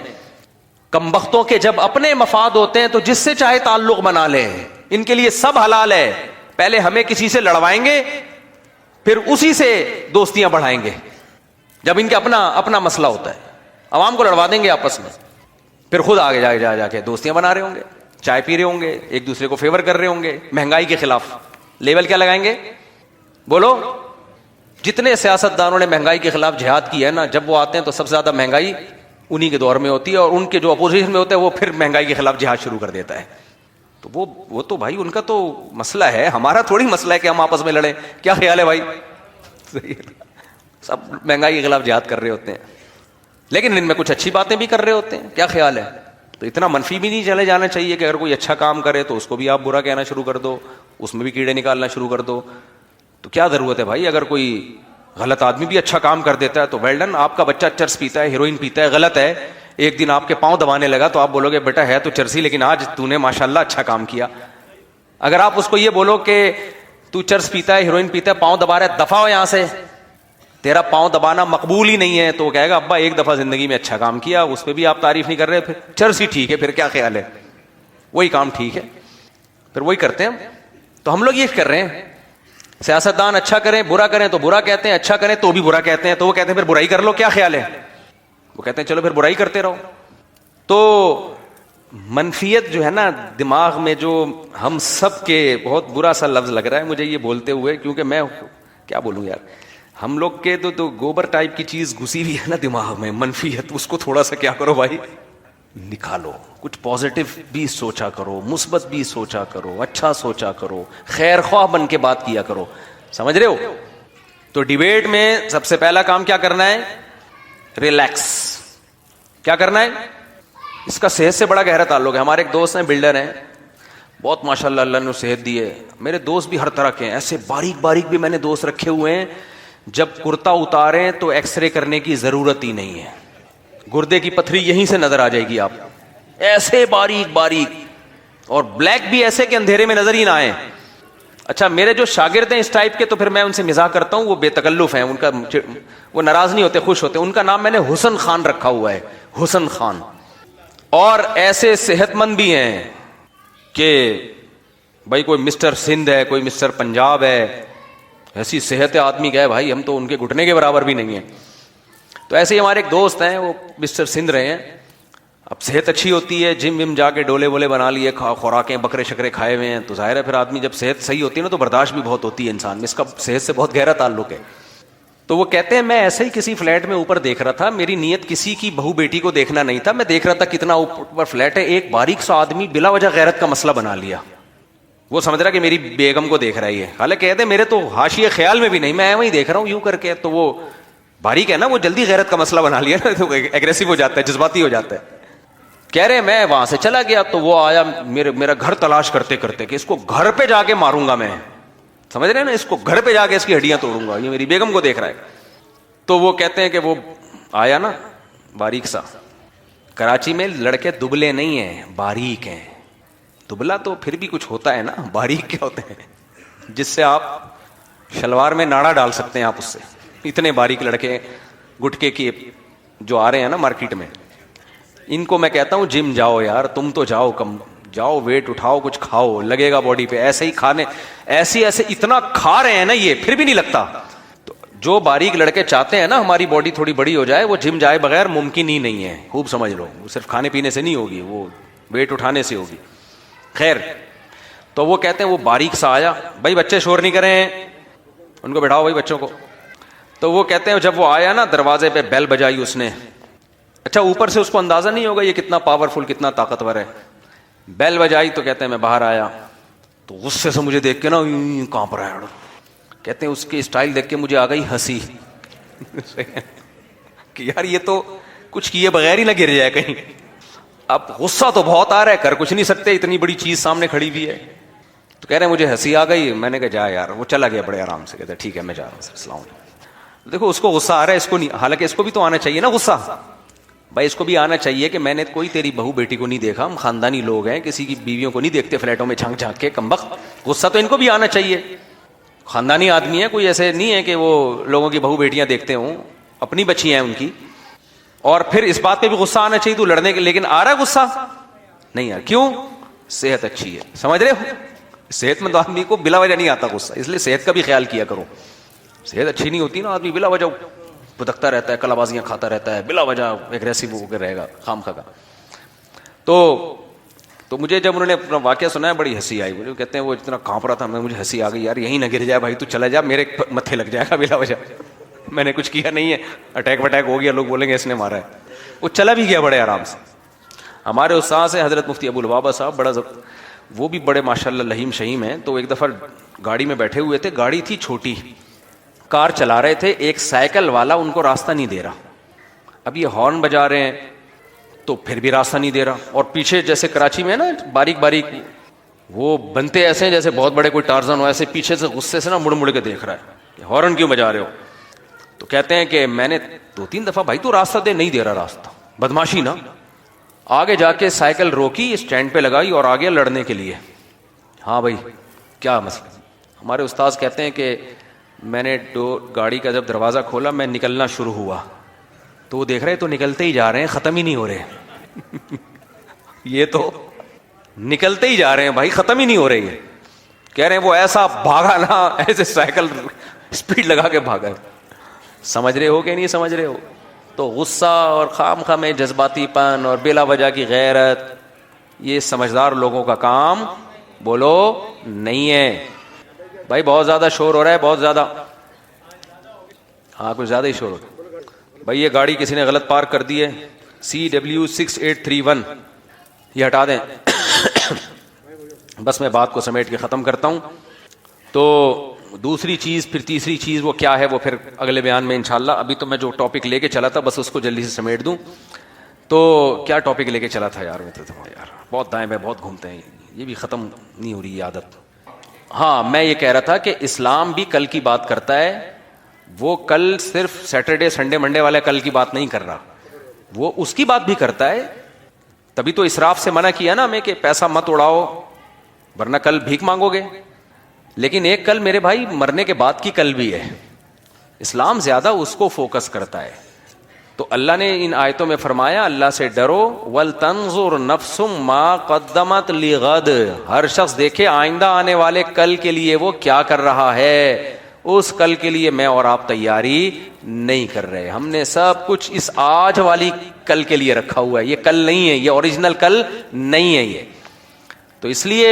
کمبختوں کے جب اپنے مفاد ہوتے ہیں تو جس سے چاہے تعلق بنا لیں، ان کے لیے سب حلال ہے. پہلے ہمیں کسی سے لڑوائیں گے، پھر اسی سے دوستیاں بڑھائیں گے. جب ان کے اپنا مسئلہ ہوتا ہے، عوام کو لڑوا دیں گے آپس میں، پھر خود آگے جا کے دوستیاں بنا رہے ہوں گے، چائے پی رہے ہوں گے، ایک دوسرے کو فیور کر رہے ہوں گے. مہنگائی کے خلاف لیول کیا لگائیں گے؟ بولو. جتنے سیاست دانوں نے مہنگائی کے خلاف جہاد کی ہے نا، جب وہ آتے ہیں تو سب سے زیادہ مہنگائی انہی کے دور میں ہوتی ہے، اور ان کے جو اپوزیشن میں ہوتا ہے وہ پھر مہنگائی کے خلاف جہاد شروع کر دیتا ہے. تو وہ تو بھائی ان کا تو مسئلہ ہے، ہمارا تھوڑی مسئلہ ہے کہ ہم آپس میں لڑیں. کیا خیال ہے بھائی؟ سب مہنگائی کے خلاف جہاد کر رہے ہوتے ہیں، لیکن ان میں کچھ اچھی باتیں بھی کر رہے ہوتے ہیں. کیا خیال ہے؟ تو اتنا منفی بھی نہیں چلے جانا چاہیے کہ اگر کوئی اچھا کام کرے تو اس کو بھی آپ برا کہنا شروع کر دو، اس میں بھی کیڑے نکالنا شروع کر دو. تو کیا ضرورت ہے بھائی؟ اگر کوئی غلط آدمی بھی اچھا کام کر دیتا ہے تو ویل ڈن. آپ کا بچہ چرس پیتا ہے، ہیروئن پیتا ہے، غلط ہے، ایک دن آپ کے پاؤں دبانے لگا تو آپ بولو گے بیٹا ہے تو چرسی لیکن آج تو نے ماشاءاللہ اچھا کام کیا. اگر آپ اس کو یہ بولو کہ تو چرس پیتا ہے، ہیروئن پیتا ہے، پاؤں دبا رہا ہے، دفع ہو یہاں سے، تیرا پاؤں دبانا مقبول ہی نہیں ہے، تو وہ کہے گا ابا ایک دفعہ زندگی میں اچھا کام کیا، اس پہ بھی آپ تعریف نہیں کر رہے، پھر چرس ہی ٹھیک ہے. پھر کیا خیال ہے؟ وہی کام ٹھیک ہے، پھر وہی کرتے ہیں. تو ہم لوگ یہ کر رہے ہیں، سیاستدان اچھا کریں برا کریں تو برا کہتے ہیں، اچھا کریں تو بھی برا کہتے ہیں. تو وہ کہتے ہیں پھر برائی کر لو. کیا خیال ہے؟ وہ کہتے ہیں چلو پھر برائی کرتے رہو. تو منفیت جو ہے نا دماغ میں، جو ہم سب کے بہت برا سا لفظ لگ رہا ہے مجھے یہ بولتے ہوئے، کیونکہ میں کیا بولوں یار، ہم لوگ کے تو گوبر ٹائپ کی چیز گھسی ہوئی ہے نا دماغ میں، منفیت. اس کو تھوڑا سا کیا کرو بھائی، نکالو. کچھ پازیٹو بھی سوچا کرو، مثبت بھی سوچا کرو، اچھا سوچا کرو، خیر خواہ بن کے بات کیا کرو. سمجھ رہے ہو؟ تو ڈیبیٹ میں سب سے پہلا کام کیا کرنا ہے؟ ریلیکس. کیا کرنا ہے؟ اس کا صحت سے بڑا گہرا تعلق ہے. ہمارے ایک دوست ہیں، بلڈر ہیں، بہت ماشاءاللہ اللہ نے صحت دی ہے. میرے دوست بھی ہر طرح کے ہیں، ایسے باریک باریک بھی میں نے دوست رکھے ہوئے ہیں. جب کرتا اتاریں تو ایکس رے کرنے کی ضرورت ہی نہیں ہے، گردے کی پتھری یہیں سے نظر آ جائے گی آپ. ایسے باریک باریک، اور بلیک بھی ایسے کہ اندھیرے میں نظر ہی نہ آئے. اچھا میرے جو شاگرد ہیں اس ٹائپ کے، تو پھر میں ان سے مزاح کرتا ہوں، وہ بے تکلف ہیں، ان کا وہ ناراض نہیں ہوتے، خوش ہوتے. ان کا نام میں نے حسن خان رکھا ہوا ہے، حسن خان. اور ایسے صحت مند بھی ہیں کہ بھائی کوئی مسٹر سندھ ہے، کوئی مسٹر پنجاب ہے، ایسی صحت ہے آدمی کا ہے بھائی ہم تو ان کے گھٹنے کے برابر بھی نہیں ہیں. تو ایسے ہی ہمارے ایک دوست ہیں، وہ مسٹر سندھ رہے ہیں. اب صحت اچھی ہوتی ہے، جم وم جا کے ڈولے وولے بنا لیے، خوراکیں بکرے شکرے کھائے ہوئے ہیں، تو ظاہر ہے پھر آدمی جب صحت صحیح ہوتی ہے نا تو برداشت بھی بہت ہوتی ہے انسان میں. اس کا صحت سے بہت گہرا تعلق ہے. تو وہ کہتے ہیں میں ایسے ہی کسی فلیٹ میں اوپر دیکھ رہا تھا، میری نیت کسی کی بہو بیٹی کو دیکھنا نہیں تھا، میں دیکھ رہا تھا کتنا اوپر فلیٹ ہے. ایک باریک سا آدمی بلا وجہ غیرت کا مسئلہ بنا لیا. وہ سمجھ رہا کہ میری بیگم کو دیکھ رہا ہے، حالانکہ کہتے ہیں میرے تو حاشیے خیال میں بھی نہیں، میں وہیں دیکھ رہا ہوں یوں کر کے. تو وہ باریک ہے نا، وہ جلدی غیرت کا مسئلہ بنا لیا نا، تو ایگریسو ہو جاتا ہے، جذباتی ہو جاتا ہے. کہہ رہے میں وہاں سے چلا گیا تو وہ آیا میرا گھر تلاش کرتے کرتے کہ اس کو گھر پہ جا کے ماروں گا میں. سمجھ رہے ہیں نا، اس کو گھر پہ جا کے اس کی ہڈیاں توڑوں گا، یہ میری بیگم کو دیکھ رہا ہے. تو وہ کہتے ہیں کہ وہ آیا نا باریک سا. کراچی میں لڑکے دبلے نہیں ہیں، باریک ہیں. دبلا تو پھر بھی کچھ ہوتا ہے نا، باریک کیا ہوتے ہیں جس سے آپ شلوار میں ناڑا ڈال سکتے ہیں آپ اس سے. اتنے باریک لڑکے گٹکے کی جو آ رہے ہیں نا مارکیٹ میں، ان کو میں کہتا ہوں جم جاؤ یار، تم تو جاؤ، کم جاؤ، ویٹ اٹھاؤ، کچھ کھاؤ، لگے گا باڈی پہ. ایسے ہی کھانے ایسے اتنا کھا رہے ہیں نا یہ، پھر بھی نہیں لگتا. تو جو باریک لڑکے چاہتے ہیں نا ہماری باڈی تھوڑی بڑی ہو جائے، وہ جم جائے بغیر ممکن ہی نہیں ہے. خوب سمجھ لو، وہ صرف کھانے پینے سے نہیں ہوگی، وہ ویٹ اٹھانے سے ہوگی. خیر، تو وہ کہتے ہیں وہ باریک سا آیا, بھائی بچے شور نہیں کریں, ان کو بٹھاؤ بھائی بچوں کو. تو وہ کہتے ہیں جب وہ آیا نا, دروازے پہ بیل بجائی اس نے. اچھا اوپر سے اس کو اندازہ نہیں ہوگا یہ کتنا پاورفل, کتنا طاقتور ہے. بیل بجائی تو کہتے ہیں میں باہر آیا, تو غصے سے مجھے دیکھ کے نا کانپ رہا ہے. کہتے ہیں اس کی اسٹائل دیکھ کے مجھے آ گئی ہنسی کہ یار یہ تو کچھ کیے بغیر ہی نہ گر جائے کہیں. اب غصہ تو بہت آ رہا ہے, کر کچھ نہیں سکتے, اتنی بڑی چیز سامنے کھڑی ہوئی ہے. تو کہہ رہے ہیں مجھے ہنسی آ گئی. میں نے کہا جا یار. وہ چلا گیا بڑے آرام سے, کہتے ہیں ٹھیک ہے میں جا رہا ہوں, السلام علیکم. دیکھو اس کو غصہ آ رہا ہے, اس کو نہیں, حالانکہ اس کو بھی تو آنا چاہیے نا غصہ. بھائی اس کو بھی آنا چاہیے کہ میں نے کوئی تیری بہو بیٹی کو نہیں دیکھا, ہم خاندانی لوگ ہیں, کسی کی بیویوں کو نہیں دیکھتے فلیٹوں میں جھانک جھانک کے, کمبخت. غصہ تو ان کو بھی آنا چاہیے, خاندانی آدمی ہے, کوئی ایسے نہیں ہے کہ وہ لوگوں کی بہو بیٹیاں دیکھتے ہوں, اپنی بچی ہیں ان کی. اور پھر اس بات پہ بھی غصہ آنا چاہیے تو لڑنے کے, لیکن آ رہا ہے غصہ نہیں آ. کیوں؟ صحت اچھی ہے, سمجھ رہے ہو. صحت مند آدمی کو بلا وجہ نہیں آتا غصہ, اس لیے صحت کا بھی خیال کیا کرو. صحت اچھی نہیں ہوتی نا, آدمی بلا وجہ بھٹکتا رہتا ہے, کلا بازیاں کھاتا رہتا ہے, بلا وجہ ایگریسو ہو کے رہے گا خام خا کا. تو مجھے جب انہوں نے اپنا واقعہ سنایا بڑی ہنسی آئی. مجھے کہتے ہیں وہ اتنا کانپ رہا تھا, مجھے ہنسی آ گئی یار, یہیں نہ گر جائے بھائی, تو چلا جا, میرے متھے لگ جائے گا بلا وجہ. میں نے کچھ کیا نہیں ہے, اٹیک وٹیک ہو گیا, لوگ بولیں گے اس نے مارا ہے. وہ چلا بھی گیا بڑے آرام سے. ہمارے استاد ہیں حضرت مفتی ابو البابا صاحب, بڑا وہ بھی بڑے ماشاءاللہ لہیم شہیم ہیں. تو ایک دفعہ گاڑی میں بیٹھے ہوئے تھے, گاڑی تھی چھوٹی, کار چلا رہے تھے, ایک سائیکل والا ان کو راستہ نہیں دے رہا. اب یہ ہارن بجا رہے ہیں تو پھر بھی راستہ نہیں دے رہا, اور پیچھے جیسے کراچی میں نا باریک باریک وہ بنتے ایسے ہیں جیسے بہت بڑے کوئی ٹارزن ہو, ایسے پیچھے سے غصے سے نا مڑ مڑ کے دیکھ رہا ہے کہ ہارن کیوں بجا رہے ہو. تو کہتے ہیں کہ میں نے 2-3 دفعہ بھائی تو راستہ دے, نہیں دے رہا راستہ, بدماشی نا. آگے جا کے سائیکل روکی, اسٹینڈ پہ لگائی اور آگے لڑنے کے لیے. ہاں بھائی کیا مسئلہ. ہمارے استاذ کہتے ہیں کہ میں نے گاڑی کا جب دروازہ کھولا, میں نکلنا شروع ہوا تو وہ دیکھ رہے تو نکلتے ہی جا رہے ہیں, ختم ہی نہیں ہو رہے. یہ تو نکلتے ہی جا رہے ہیں بھائی, ختم ہی نہیں ہو رہے. یہ کہہ رہے ہیں وہ ایسا بھاگا نا, ایسے سائیکل اسپیڈ لگا کے بھاگا. سمجھ رہے ہو کہ نہیں سمجھ رہے ہو. تو غصہ اور خام خواہ میں جذباتی پن اور بلا وجہ کی غیرت, یہ سمجھدار لوگوں کا کام بولو نہیں ہے. بھائی بہت زیادہ شور ہو رہا ہے, بہت زیادہ. ہاں کچھ زیادہ ہی شور ہو رہا ہے. بھائی یہ گاڑی کسی نے غلط پارک کر دی ہے, CW6831, یہ ہٹا دیں. بس میں بات کو سمیٹ کے ختم کرتا ہوں. تو دوسری چیز, پھر تیسری چیز وہ کیا ہے, وہ پھر اگلے بیان میں انشاءاللہ. ابھی تو میں جو ٹاپک لے کے چلا تھا بس اس کو جلدی سے سمیٹ دوں. تو کیا ٹاپک لے کے چلا تھا یار, یار بہت دائیں بائیں بہت گھومتے ہیں, یہ بھی ختم نہیں ہو رہی عادت. ہاں میں یہ کہہ رہا تھا کہ اسلام بھی کل کی بات کرتا ہے. وہ کل صرف سیٹرڈے سنڈے منڈے والے کل کی بات نہیں کر رہا, وہ اس کی بات بھی کرتا ہے. تبھی تو اسراف سے منع کیا نا ہمیں کہ پیسہ مت اڑاؤ ورنہ کل بھیک مانگو گے. لیکن ایک کل میرے بھائی مرنے کے بعد کی کل بھی ہے. اسلام زیادہ اس کو فوکس کرتا ہے. تو اللہ نے ان آیتوں میں فرمایا اللہ سے ڈرو, وَلْتَنْظُرْ نَفْسٌ مَا قَدَّمَتْ لِغَدٍ, ہر شخص دیکھے آئندہ آنے والے کل کے لیے وہ کیا کر رہا ہے. اس کل کے لیے میں اور آپ تیاری نہیں کر رہے. ہم نے سب کچھ اس آج والی کل کے لیے رکھا ہوا ہے. یہ کل نہیں ہے, یہ اوریجنل کل نہیں ہے یہ. تو اس لیے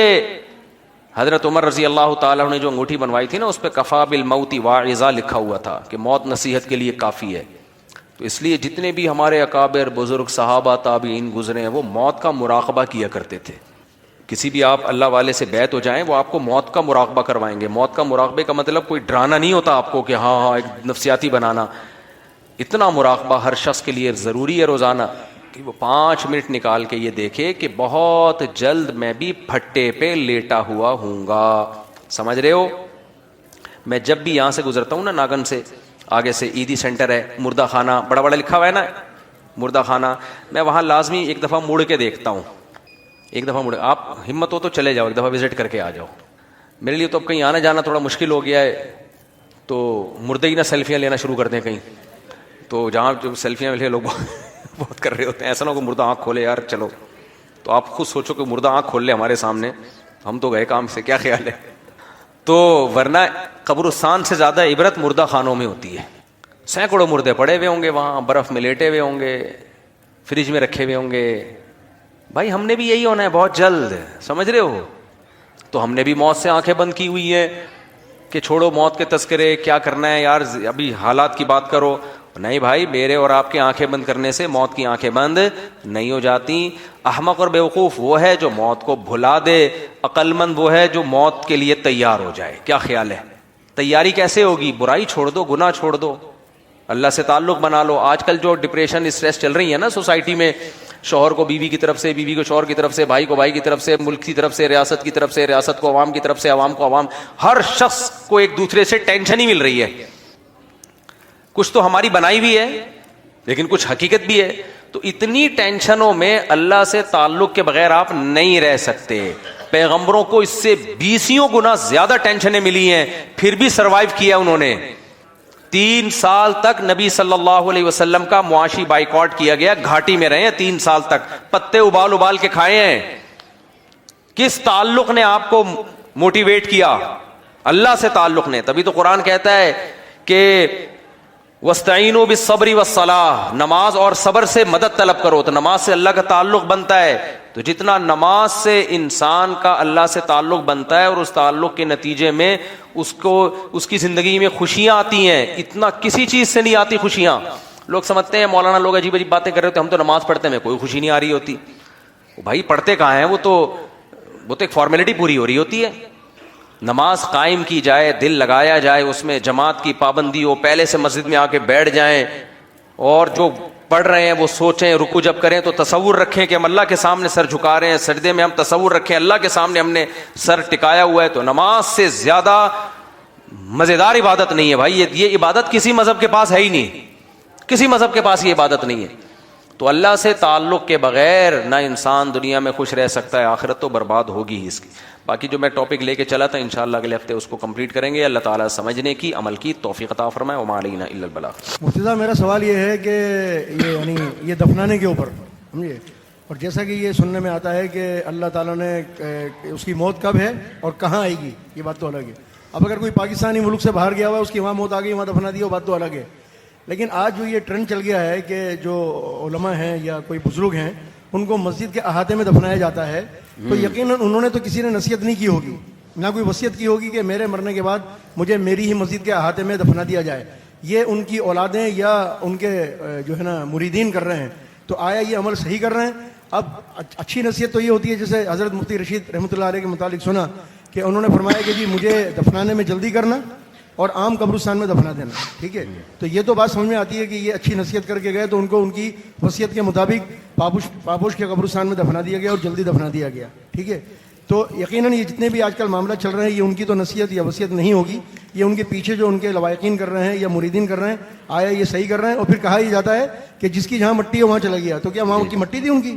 حضرت عمر رضی اللہ تعالیٰ نے جو انگوٹھی بنوائی تھی نا, اس پہ کفا بالموت واعظا لکھا ہوا تھا کہ موت نصیحت کے لیے کافی ہے. تو اس لیے جتنے بھی ہمارے اکابر بزرگ صحابہ تابعین گزرے ہیں وہ موت کا مراقبہ کیا کرتے تھے. کسی بھی آپ اللہ والے سے بیعت ہو جائیں, وہ آپ کو موت کا مراقبہ کروائیں گے. موت کا مراقبے کا مطلب کوئی ڈرانا نہیں ہوتا آپ کو کہ ہاں ہاں ایک نفسیاتی بنانا. اتنا مراقبہ ہر شخص کے لیے ضروری ہے روزانہ کہ وہ 5 منٹ نکال کے یہ دیکھے کہ بہت جلد میں بھی پھٹے پہ لیٹا ہوا ہوں گا. سمجھ رہے ہو. میں جب بھی یہاں سے گزرتا ہوں نا, ناگن سے آگے سے عیدی سینٹر ہے, مردہ خانہ بڑا بڑا لکھا ہوا ہے نا, مردہ خانہ, میں وہاں لازمی ایک دفعہ مڑ کے دیکھتا ہوں. ایک دفعہ مڑ, آپ ہمت ہو تو چلے جاؤ, ایک دفعہ وزٹ کر کے آ جاؤ. میرے لیے تو اب کہیں آنا جانا تھوڑا مشکل ہو گیا ہے, تو مردے ہی نہ سیلفیاں لینا شروع کر دیں کہیں. تو جہاں جو سیلفیاں لے لوگ بہت کر رہے ہوتے ہیں, ایسا نہ ہو کہ مردہ آنکھ کھولے یار چلو. تو آپ خود سوچو کہ مردہ آنکھ کھول لے ہمارے سامنے, ہم تو گئے کام سے, کیا خیال ہے. تو ورنہ قبرستان سے زیادہ عبرت مردہ خانوں میں ہوتی ہے. سینکڑوں مردے پڑے ہوئے ہوں گے وہاں, برف میں لیٹے ہوئے ہوں گے, فریج میں رکھے ہوئے ہوں گے. بھائی ہم نے بھی یہی ہونا ہے بہت جلد, سمجھ رہے ہو. تو ہم نے بھی موت سے آنکھیں بند کی ہوئی ہیں کہ چھوڑو موت کے تذکرے، کیا کرنا ہے یار، ابھی حالات کی بات کرو. نہیں بھائی، میرے اور آپ کی آنکھیں بند کرنے سے موت کی آنکھیں بند نہیں ہو جاتی. احمق اور بیوقوف وہ ہے جو موت کو بھلا دے، عقل مند وہ ہے جو موت کے لیے تیار ہو جائے. کیا خیال ہے؟ تیاری کیسے ہوگی؟ برائی چھوڑ دو، گناہ چھوڑ دو، اللہ سے تعلق بنا لو. آج کل جو ڈپریشن، اسٹریس چل رہی ہے نا سوسائٹی میں، شوہر کو بیوی کی طرف سے، بیوی کو شوہر کی طرف سے، بھائی کو بھائی کی طرف سے، ملک کی طرف سے، ریاست کی طرف سے، ریاست کو عوام کی طرف سے، عوام کو عوام، ہر شخص کو ایک دوسرے سے ٹینشن ہی مل رہی ہے. کچھ تو ہماری بنائی بھی ہے لیکن کچھ حقیقت بھی ہے. تو اتنی ٹینشنوں میں اللہ سے تعلق کے بغیر آپ نہیں رہ سکتے. پیغمبروں کو اس سے 20 گنا زیادہ ٹینشنیں ملی ہیں، پھر بھی سروائیو کیا انہوں نے. 3 سال تک نبی صلی اللہ علیہ وسلم کا معاشی بائیکاٹ کیا گیا، گھاٹی میں رہے ہیں 3 سال تک، پتے ابال ابال کے کھائے ہیں. کس تعلق نے آپ کو موٹیویٹ کیا؟ اللہ سے تعلق نے. تبھی تو قرآن کہتا ہے کہ وَاسْتَعِينُوا بِالصَّبْرِ وَالصَّلَاةِ، نماز اور صبر سے مدد طلب کرو. تو نماز سے اللہ کا تعلق بنتا ہے. تو جتنا نماز سے انسان کا اللہ سے تعلق بنتا ہے اور اس تعلق کے نتیجے میں اس کی زندگی میں خوشیاں آتی ہیں، اتنا کسی چیز سے نہیں آتی خوشیاں. لوگ سمجھتے ہیں مولانا لوگ عجیب عجیب باتیں کر رہے ہوتے ہیں، ہم تو نماز پڑھتے ہیں، کوئی خوشی نہیں آ رہی ہوتی. بھائی پڑھتے کہاں ہیں؟ وہ تو ایک فارمیلٹی پوری ہو رہی ہوتی ہے. نماز قائم کی جائے، دل لگایا جائے اس میں، جماعت کی پابندی ہو، پہلے سے مسجد میں آ کے بیٹھ جائیں، اور جو پڑھ رہے ہیں وہ سوچیں، رکوع جب کریں تو تصور رکھیں کہ ہم اللہ کے سامنے سر جھکا رہے ہیں، سجدے میں ہم تصور رکھیں اللہ کے سامنے ہم نے سر ٹکایا ہوا ہے. تو نماز سے زیادہ مزیدار عبادت نہیں ہے بھائی. یہ عبادت کسی مذہب کے پاس ہے ہی نہیں، کسی مذہب کے پاس یہ عبادت نہیں ہے. تو اللہ سے تعلق کے بغیر نہ انسان دنیا میں خوش رہ سکتا ہے، آخرت تو برباد ہوگی ہی اس کی. باقی جو میں ٹاپک لے کے چلا تھا انشاءاللہ اگلے ہفتے اس کو کمپلیٹ کریں گے. اللہ تعالیٰ سمجھنے کی، عمل کی توفیق عطا فرمائے. وما علینا الا البلاغ. مفتی صاحب میرا سوال یہ ہے کہ یہ دفنانے کے اوپر سمجھیے، اور جیسا کہ یہ سننے میں آتا ہے کہ اللہ تعالیٰ نے اس کی موت کب ہے اور کہاں آئے گی، یہ بات تو الگ ہے. اب اگر کوئی پاکستانی ملک سے باہر گیا ہوا ہے، اس کی وہاں موت آ گئی، وہاں دفنا دیا، وہ بات تو الگ ہے. لیکن آج جو یہ ٹرینڈ چل گیا ہے کہ جو علماء ہیں یا کوئی بزرگ ہیں ان کو مسجد کے احاطے میں دفنایا جاتا ہے، تو یقیناً انہوں نے تو کسی نے نصیحت نہیں کی ہوگی، نہ کوئی وصیت کی ہوگی کہ میرے مرنے کے بعد مجھے میری ہی مسجد کے احاطے میں دفنا دیا جائے. یہ ان کی اولادیں یا ان کے جو ہے نا مریدین کر رہے ہیں. تو آیا یہ عمل صحیح کر رہے ہیں؟ اب اچھی نصیحت تو یہ ہوتی ہے، جیسے حضرت مفتی رشید رحمۃ اللہ علیہ کے متعلق سنا کہ انہوں نے فرمایا کہ جی مجھے دفنانے میں جلدی کرنا اور عام قبرستان میں دفنا دینا. ٹھیک ہے، تو یہ تو بات سمجھ میں آتی ہے کہ یہ اچھی نصیحت کر کے گئے تو ان کو ان کی وصیت کے مطابق پابوش کے قبرستان میں دفنا دیا گیا اور جلدی دفنا دیا گیا. ٹھیک ہے، تو یقیناً یہ جتنے بھی آج کل معاملہ چل رہے ہیں یہ ان کی تو نصیحت یا وصیت نہیں ہوگی، یہ ان کے پیچھے جو ان کے لوائقین کر رہے ہیں یا مریدین کر رہے ہیں، آیا یہ صحیح کر رہے ہیں. اور پھر کہا یہ جاتا ہے کہ جس کی جہاں مٹی ہے وہاں چلا گیا، تو کیا وہاں کی مٹی تھی ان کی؟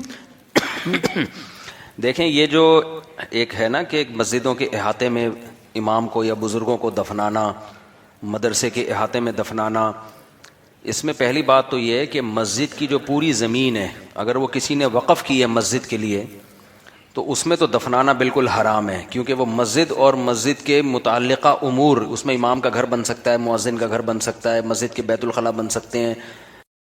دیکھیں یہ جو ایک ہے نا کہ مسجدوں کے احاطے میں امام کو یا بزرگوں کو دفنانا، مدرسے کے احاطے میں دفنانا، اس میں پہلی بات تو یہ ہے کہ مسجد کی جو پوری زمین ہے اگر وہ کسی نے وقف کی ہے مسجد کے لیے تو اس میں تو دفنانا بالکل حرام ہے، کیونکہ وہ مسجد اور مسجد کے متعلقہ امور، اس میں امام کا گھر بن سکتا ہے، مؤذن کا گھر بن سکتا ہے، مسجد کے بیت الخلاء بن سکتے ہیں،